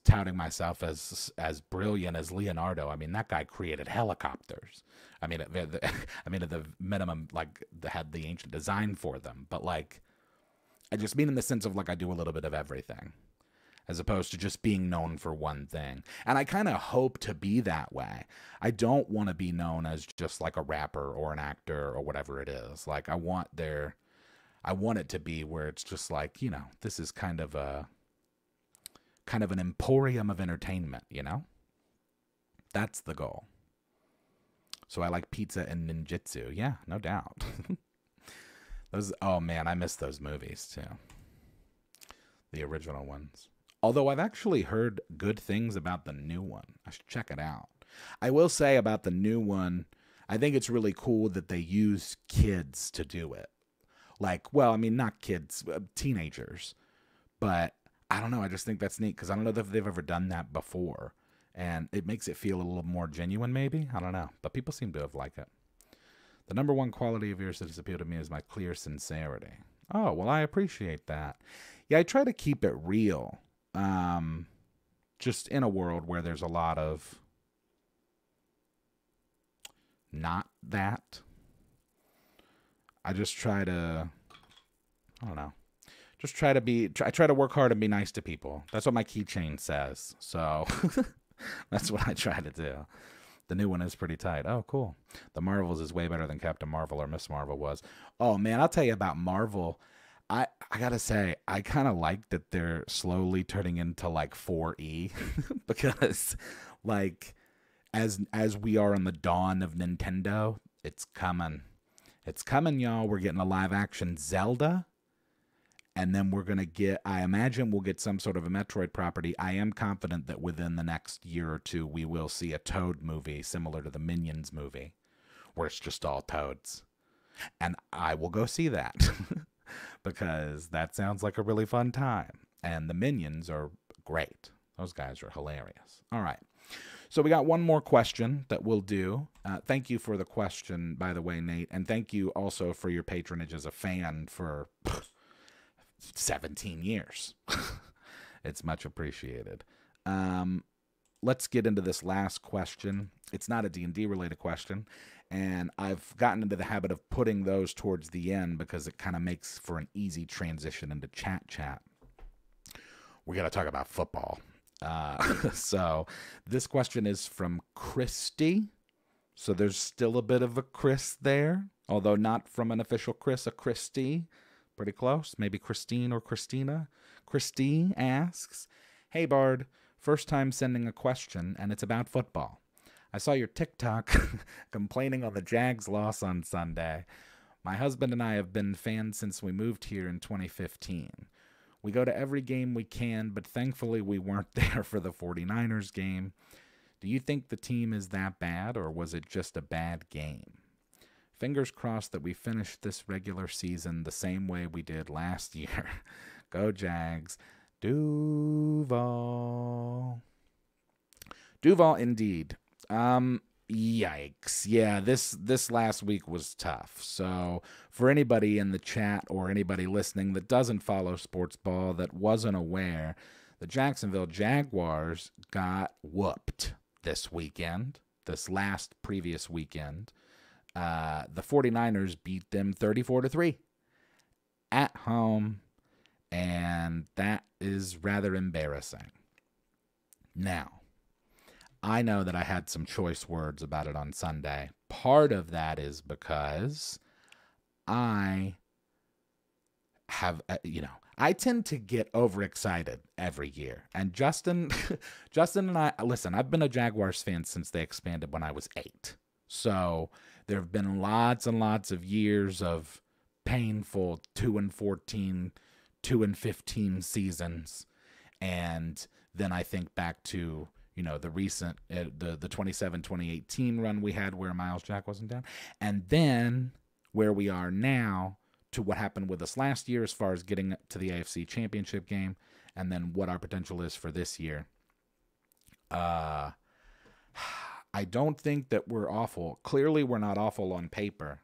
touting myself as brilliant as Leonardo. I mean, that guy created helicopters. I mean, at the minimum, like, had the ancient design for them. But, like, I just mean in the sense of, like, I do a little bit of everything, as opposed to just being known for one thing. And I kind of hope to be that way. I don't want to be known as just like a rapper or an actor or whatever it is. Like, I want it to be where it's just like, you know, this is kind of an emporium of entertainment, you know? That's the goal. So I like pizza and ninjutsu. Yeah, no doubt. Oh man, I miss those movies too. The original ones. Although I've actually heard good things about the new one. I should check it out. I will say about the new one, I think it's really cool that they use kids to do it. Like, well, I mean, not kids, teenagers. But I don't know, I just think that's neat, because I don't know if they've ever done that before. And it makes it feel a little more genuine, maybe? I don't know. But people seem to have liked it. The number one quality of yours that has appealed to me is my clear sincerity. Oh, well, I appreciate that. Yeah, I try to keep it real. Just in a world where there's a lot of not that. I just try to, I don't know, just try to work hard and be nice to people. That's what my keychain says. So that's what I try to do. The new one is pretty tight. Oh, cool. The Marvels is way better than Captain Marvel or Miss Marvel was. Oh man, I'll tell you about Marvel. I gotta say, I kind of like that they're slowly turning into like 4E because, like, as we are on the dawn of Nintendo, it's coming. It's coming, y'all. We're getting a live action Zelda, And then we're going to get, I imagine we'll get some sort of a Metroid property. I am confident that within the next year or two, we will see a Toad movie similar to the Minions movie, where it's just all toads. And I will go see that because that sounds like a really fun time. And the Minions are great. Those guys are hilarious. All right. So we got one more question that we'll do. Thank you for the question, by the way, Nate. And thank you also for your patronage as a fan for 17 years. It's much appreciated. Let's get into this last question. It's not a D&D related question, and I've gotten into the habit of putting those towards the end because it kind of makes for an easy transition into chat. We got to talk about football. So this question is from Christy. So there's still a bit of a Chris there, although not from an official Chris, a Christy. Pretty close. Maybe Christine or Christina. Christine asks, "Hey, Bard, first time sending a question, and it's about football. I saw your TikTok complaining on the Jags' loss on Sunday. My husband and I have been fans since we moved here in 2015. We go to every game we can, but thankfully we weren't there for the 49ers game. Do you think the team is that bad, or was it just a bad game? Fingers crossed that we finish this regular season the same way we did last year. Go Jags. Duval." Duval indeed. Yikes. Yeah, this last week was tough. So for anybody in the chat or anybody listening that doesn't follow sports ball that wasn't aware, the Jacksonville Jaguars got whooped this weekend, this previous weekend. The 49ers beat them 34-3 at home, and that is rather embarrassing. Now, I know that I had some choice words about it on Sunday. Part of that is because I have, I tend to get overexcited every year. And Justin and I, listen, I've been a Jaguars fan since they expanded when I was 8. So there have been lots and lots of years of painful 2-14, 2-15 seasons. And then I think back to, the recent, the 27-2018 run we had where Miles Jack wasn't down. And then where we are now to what happened with us last year as far as getting to the AFC Championship game, and then what our potential is for this year. I don't think that we're awful. Clearly, we're not awful on paper.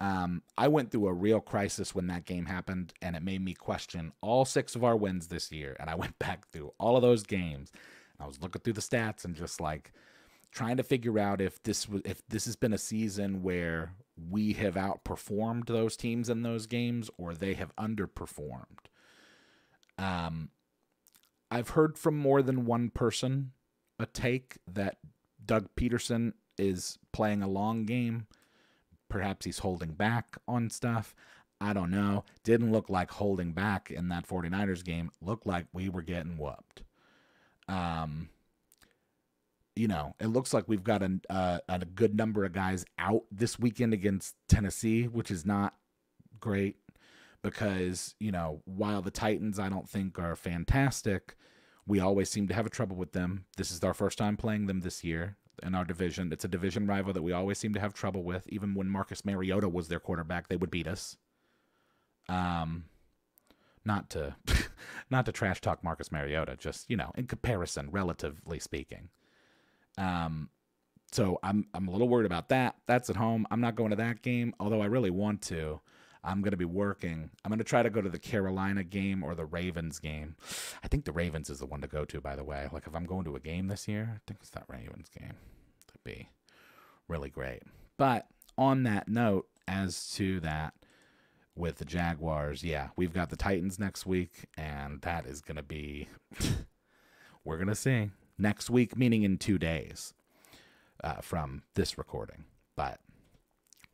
I went through a real crisis when that game happened, and it made me question all 6 of our wins this year. And I went back through all of those games. I was looking through the stats and just trying to figure out if this has been a season where we have outperformed those teams in those games or they have underperformed. I've heard from more than one person a take that Doug Peterson is playing a long game. Perhaps he's holding back on stuff. I don't know. Didn't look like holding back in that 49ers game. Looked like we were getting whooped. It looks like we've got a good number of guys out this weekend against Tennessee, which is not great because, while the Titans I don't think are fantastic, we always seem to have trouble with them. This is our first time playing them this year in our division. It's a division rival that we always seem to have trouble with. Even when Marcus Mariota was their quarterback, they would beat us. Not to trash talk Marcus Mariota, just, in comparison, relatively speaking. So I'm a little worried about that. That's at home. I'm not going to that game, although I really want to. I'm going to be working. I'm going to try to go to the Carolina game or the Ravens game. I think the Ravens is the one to go to, by the way. If I'm going to a game this year, I think it's that Ravens game. That'd be really great. But on that note, as to that, with the Jaguars, yeah, we've got the Titans next week, and that is going to be, we're going to see. Next week, meaning in 2 days from this recording. But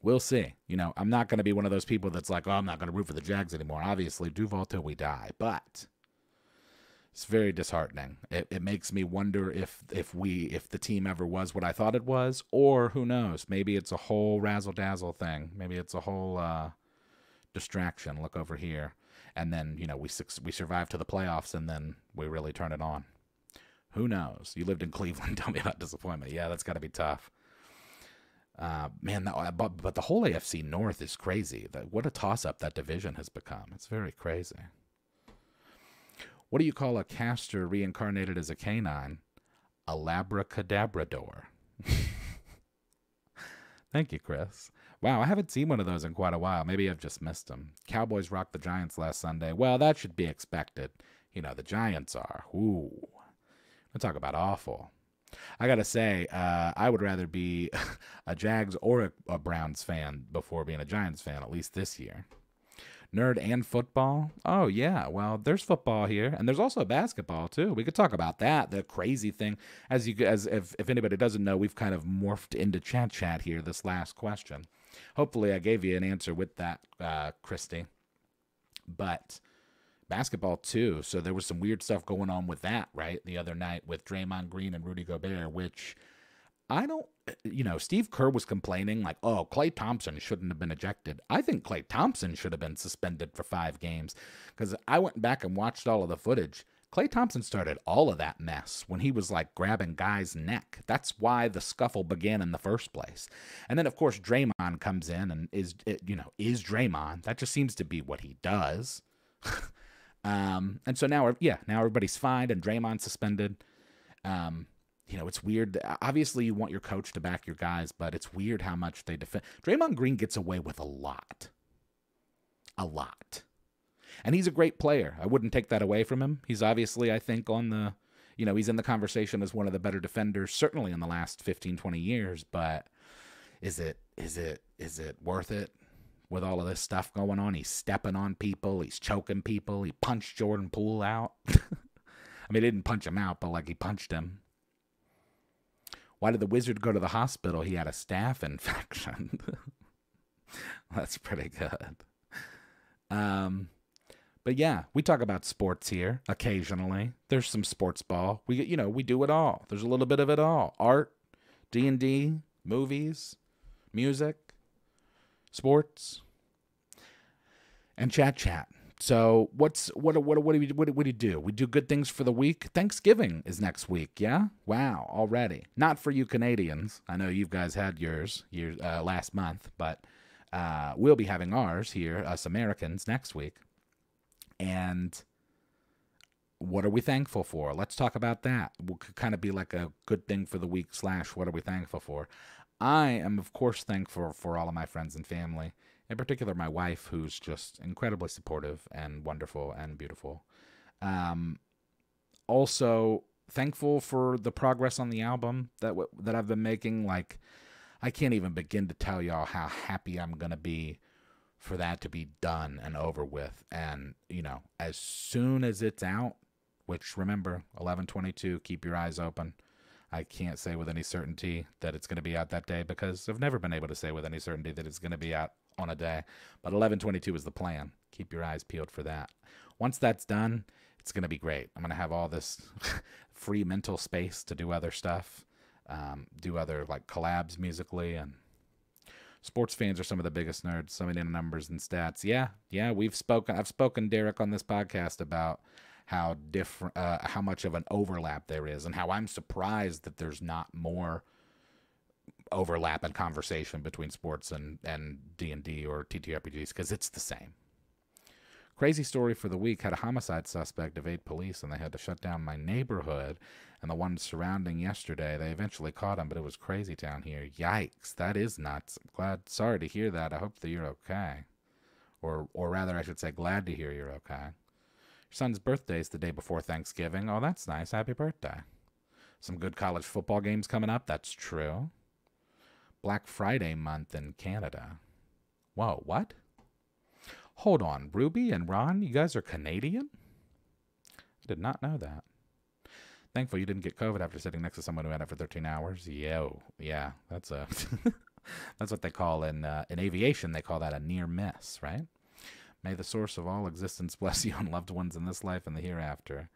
we'll see. I'm not going to be one of those people that's like, I'm not going to root for the Jags anymore. Obviously, Duval till we die. But it's very disheartening. It makes me wonder if the team ever was what I thought it was, or who knows? Maybe it's a whole razzle-dazzle thing. Maybe it's a whole distraction. Look over here. and then, we survive to the playoffs, and then we really turn it on. Who knows? You lived in Cleveland. Tell me about disappointment. Yeah, that's got to be tough. Man, but the whole AFC North is crazy. What a toss-up that division has become. It's very crazy. What do you call a caster reincarnated as a canine? A labracadabrador. Thank you, Chris. Wow, I haven't seen one of those in quite a while. Maybe I've just missed them. Cowboys rocked the Giants last Sunday. Well, that should be expected. The Giants are. Ooh. We'll talk about awful. I got to say, I would rather be a Jags or a Browns fan before being a Giants fan, at least this year. Nerd and football? Oh, yeah. Well, there's football here, and there's also basketball, too. We could talk about that, the crazy thing. If anybody doesn't know, we've kind of morphed into chat here this last question. Hopefully, I gave you an answer with that, Christy. But basketball, too. So there was some weird stuff going on with that, right, the other night with Draymond Green and Rudy Gobert, which I don't, Steve Kerr was complaining like, oh, Klay Thompson shouldn't have been ejected. I think Klay Thompson should have been suspended for 5 games because I went back and watched all of the footage. Klay Thompson started all of that mess when he was like grabbing guys' neck. That's why the scuffle began in the first place. And then, of course, Draymond comes in and is Draymond. That just seems to be what he does. And so now everybody's fined and Draymond's suspended. It's weird. Obviously, you want your coach to back your guys, but it's weird how much they defend. Draymond Green gets away with a lot. A lot. And he's a great player. I wouldn't take that away from him. He's obviously, I think, he's in the conversation as one of the better defenders, certainly in the last 15, 20 years. But is it worth it with all of this stuff going on? He's stepping on people. He's choking people. He punched Jordan Poole out. I mean, he didn't punch him out, but he punched him. Why did the Wizard go to the hospital? He had a staph infection. That's pretty good. But yeah, we talk about sports here occasionally. There's some sports ball. We do it all. There's a little bit of it all. Art, D&D, movies, music, sports, and chat. So what do we do? We do good things for the week. Thanksgiving is next week, yeah? Wow, already. Not for you Canadians. I know you guys had yours last month, but we'll be having ours here, us Americans, next week. And what are we thankful for? Let's talk about that. It could kind of be like a good thing for the week / what are we thankful for? I am, of course, thankful for all of my friends and family. In particular, my wife, who's just incredibly supportive and wonderful and beautiful. Also, thankful for the progress on the album that I've been making. I can't even begin to tell y'all how happy I'm going to be for that to be done and over with. And, as soon as it's out, which, remember, 11/22, keep your eyes open. I can't say with any certainty that it's going to be out that day because I've never been able to say with any certainty that it's going to be out on a day. But 11/22 is the plan. Keep your eyes peeled for that. Once that's done, it's going to be great. I'm going to have all this free mental space to do other stuff, do other collabs musically. And sports fans are some of the biggest nerds. So many numbers and stats. Yeah, I've spoken, Derek, on this podcast about how much of an overlap there is, and how I'm surprised that there's not more overlap and conversation between sports and D&D or TTRPGs, because it's the same. Crazy story for the week: had a homicide suspect evade police, and they had to shut down my neighborhood and the one surrounding yesterday. They eventually caught him, but it was crazy town here. Yikes, that is nuts. Sorry to hear that. I hope that you're okay, or rather, I should say, glad to hear you're okay. Your son's birthday is the day before Thanksgiving. Oh, that's nice. Happy birthday. Some good college football games coming up. That's true. Black Friday month in Canada. Whoa, what? Hold on. Ruby and Ron, you guys are Canadian? I did not know that. Thankful you didn't get COVID after sitting next to someone who had it for 13 hours. Yeah, that's that's what they call in aviation. They call that a near miss, right? May the source of all existence bless you and loved ones in this life and the hereafter.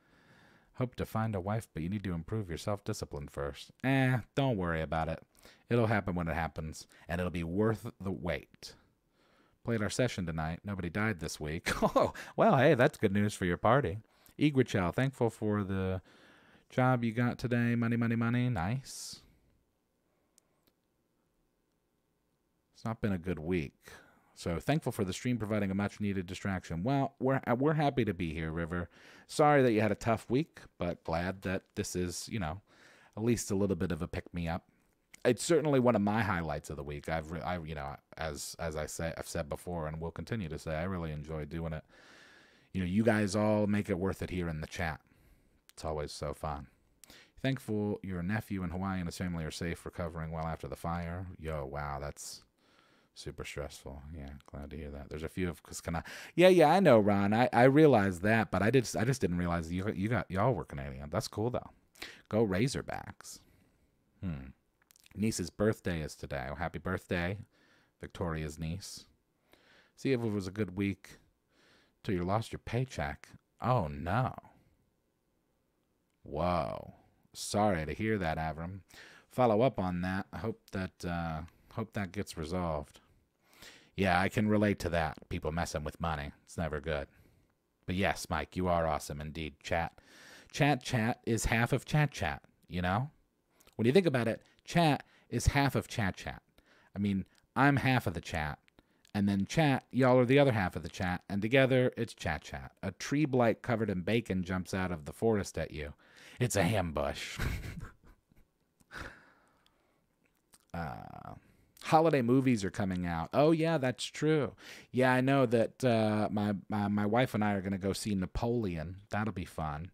Hope to find a wife, but you need to improve your self-discipline first. Don't worry about it. It'll happen when it happens, and it'll be worth the wait. Played our session tonight. Nobody died this week. Oh, well, hey, that's good news for your party. Igrichel, thankful for the job you got today. Money, money, money. Nice. It's not been a good week. So thankful for the stream providing a much-needed distraction. Well, we're happy to be here, River. Sorry that you had a tough week, but glad that this is, you know, at least a little bit of a pick-me-up. It's certainly one of my highlights of the week. You know, as I've said before, and will continue to say, I really enjoy doing it. You know, you guys all make it worth it here in the chat. It's always so fun. Thankful your nephew in Hawaii and his family are safe, recovering well after the fire. Yo, wow, that's super stressful. Yeah, glad to hear that. There's a few of Yeah, I know, Ron. I realized that, but I just didn't realize y'all were Canadian. That's cool though. Go Razorbacks. Niece's birthday is today. Oh, happy birthday, Victoria's niece. See if it was a good week till you lost your paycheck. Oh no. Whoa. Sorry to hear that, Avram. Follow up on that. I hope that gets resolved. Yeah, I can relate to that. People messing with money. It's never good. But yes, Mike, you are awesome indeed. Chat is half of chat, you know? When you think about it, chat is half of chat. I mean, I'm half of the chat. And then chat, y'all are the other half of the chat. And together, it's chat. A tree blight covered in bacon jumps out of the forest at you. It's a ambush. Holiday movies are coming out. Oh, yeah, that's true. Yeah, I know that my wife and I are going to go see Napoleon. That'll be fun.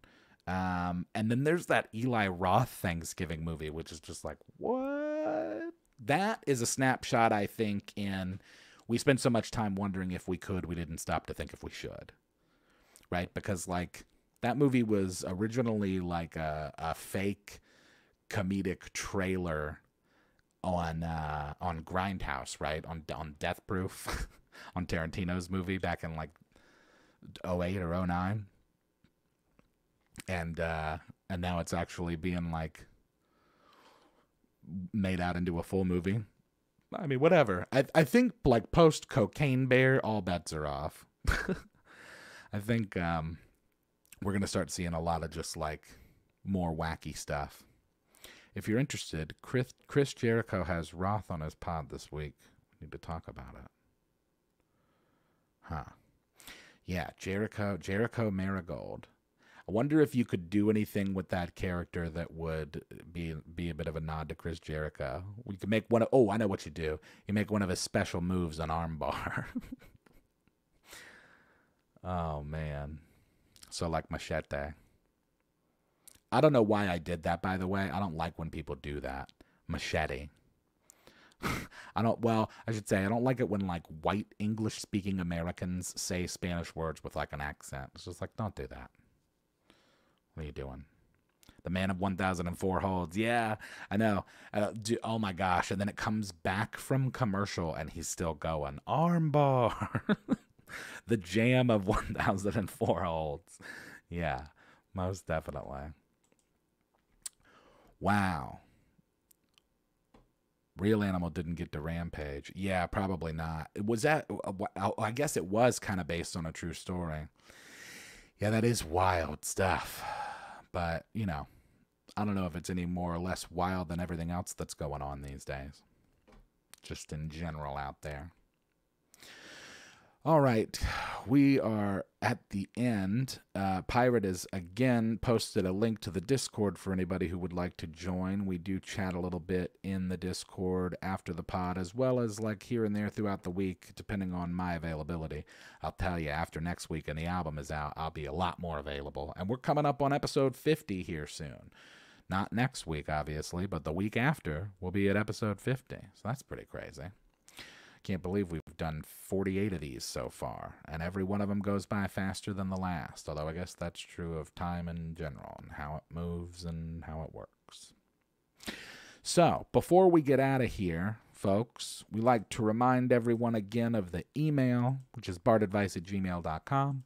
And then there's that Eli Roth Thanksgiving movie, which is just like, what? That is a snapshot, I think, in we spent so much time wondering if we could, we didn't stop to think if we should. Right? Because, like, that movie was originally like a fake comedic trailer on Grindhouse, right? On Death Proof, on Tarantino's movie back in like 2008 or 2009. And now it's actually being like made out into a full movie. I mean, whatever. I think like post Cocaine Bear, all bets are off. I think we're gonna start seeing a lot of just like more wacky stuff. If you're interested, Chris Jericho has Roth on his pod this week. We need to talk about it. Huh. Yeah, Jericho Marigold. I wonder if you could do anything with that character that would be a bit of a nod to Chris Jericho. We could make one of, I know what you do. You make one of his special moves an armbar. Oh, man. So like Machete. I don't know why I did that, by the way. I don't like when people do that. Machete. I don't like it when like white English-speaking Americans say Spanish words with like an accent. It's just like, don't do that. What are you doing? The man of 1004 holds. Yeah, I know. Oh my gosh. And then it comes back from commercial and he's still going. Armbar. The jam of 1004 holds. Yeah, most definitely. Wow. Real Animal didn't get to Rampage. Yeah, probably not. Was that, I guess it was kind of based on a true story. Yeah, that is wild stuff. But, you know, I don't know if it's any more or less wild than everything else that's going on these days. Just in general out there. All right, we are at the end. Pirate has again posted a link to the Discord for anybody who would like to join. We do chat a little bit in the Discord after the pod, as well as like here and there throughout the week, depending on my availability. I'll tell you, after next week and the album is out, I'll be a lot more available. And we're coming up on episode 50 here soon. Not next week, obviously, but the week after, we'll be at episode 50. So that's pretty crazy. Can't believe we've done 48 of these so far, and every one of them goes by faster than the last, although I guess that's true of time in general and how it moves and how it works. So, before we get out of here, folks, we like to remind everyone again of the email, which is bardadvice@gmail.com.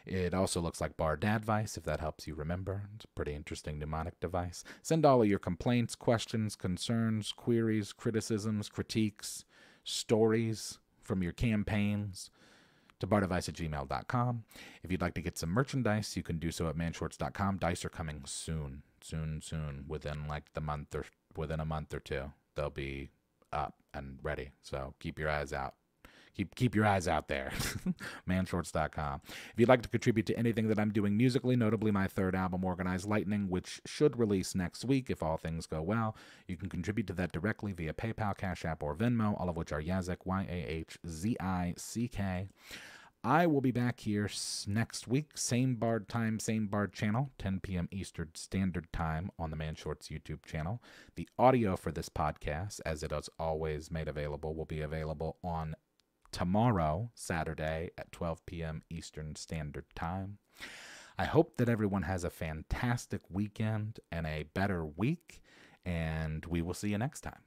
It also looks like bardadvice, if that helps you remember. It's a pretty interesting mnemonic device. Send all of your complaints, questions, concerns, queries, criticisms, critiques, stories, from your campaigns to bardadvice@gmail.com. If you'd like to get some merchandise, you can do so at manshorts.com. Dice are coming soon. Within a month or two, they'll be up and ready. So keep your eyes out. Keep your eyes out there. Manshorts.com. If you'd like to contribute to anything that I'm doing musically, notably my third album, Organized Lightning, which should release next week if all things go well, you can contribute to that directly via PayPal, Cash App, or Venmo, all of which are Yazzik, YAHZICK. I will be back here next week, same Bard time, same Bard channel, 10 p.m. Eastern Standard Time on the Man Shorts YouTube channel. The audio for this podcast, as it is always made available, will be available on tomorrow, Saturday, at 12 p.m. Eastern Standard Time. I hope that everyone has a fantastic weekend and a better week, and we will see you next time.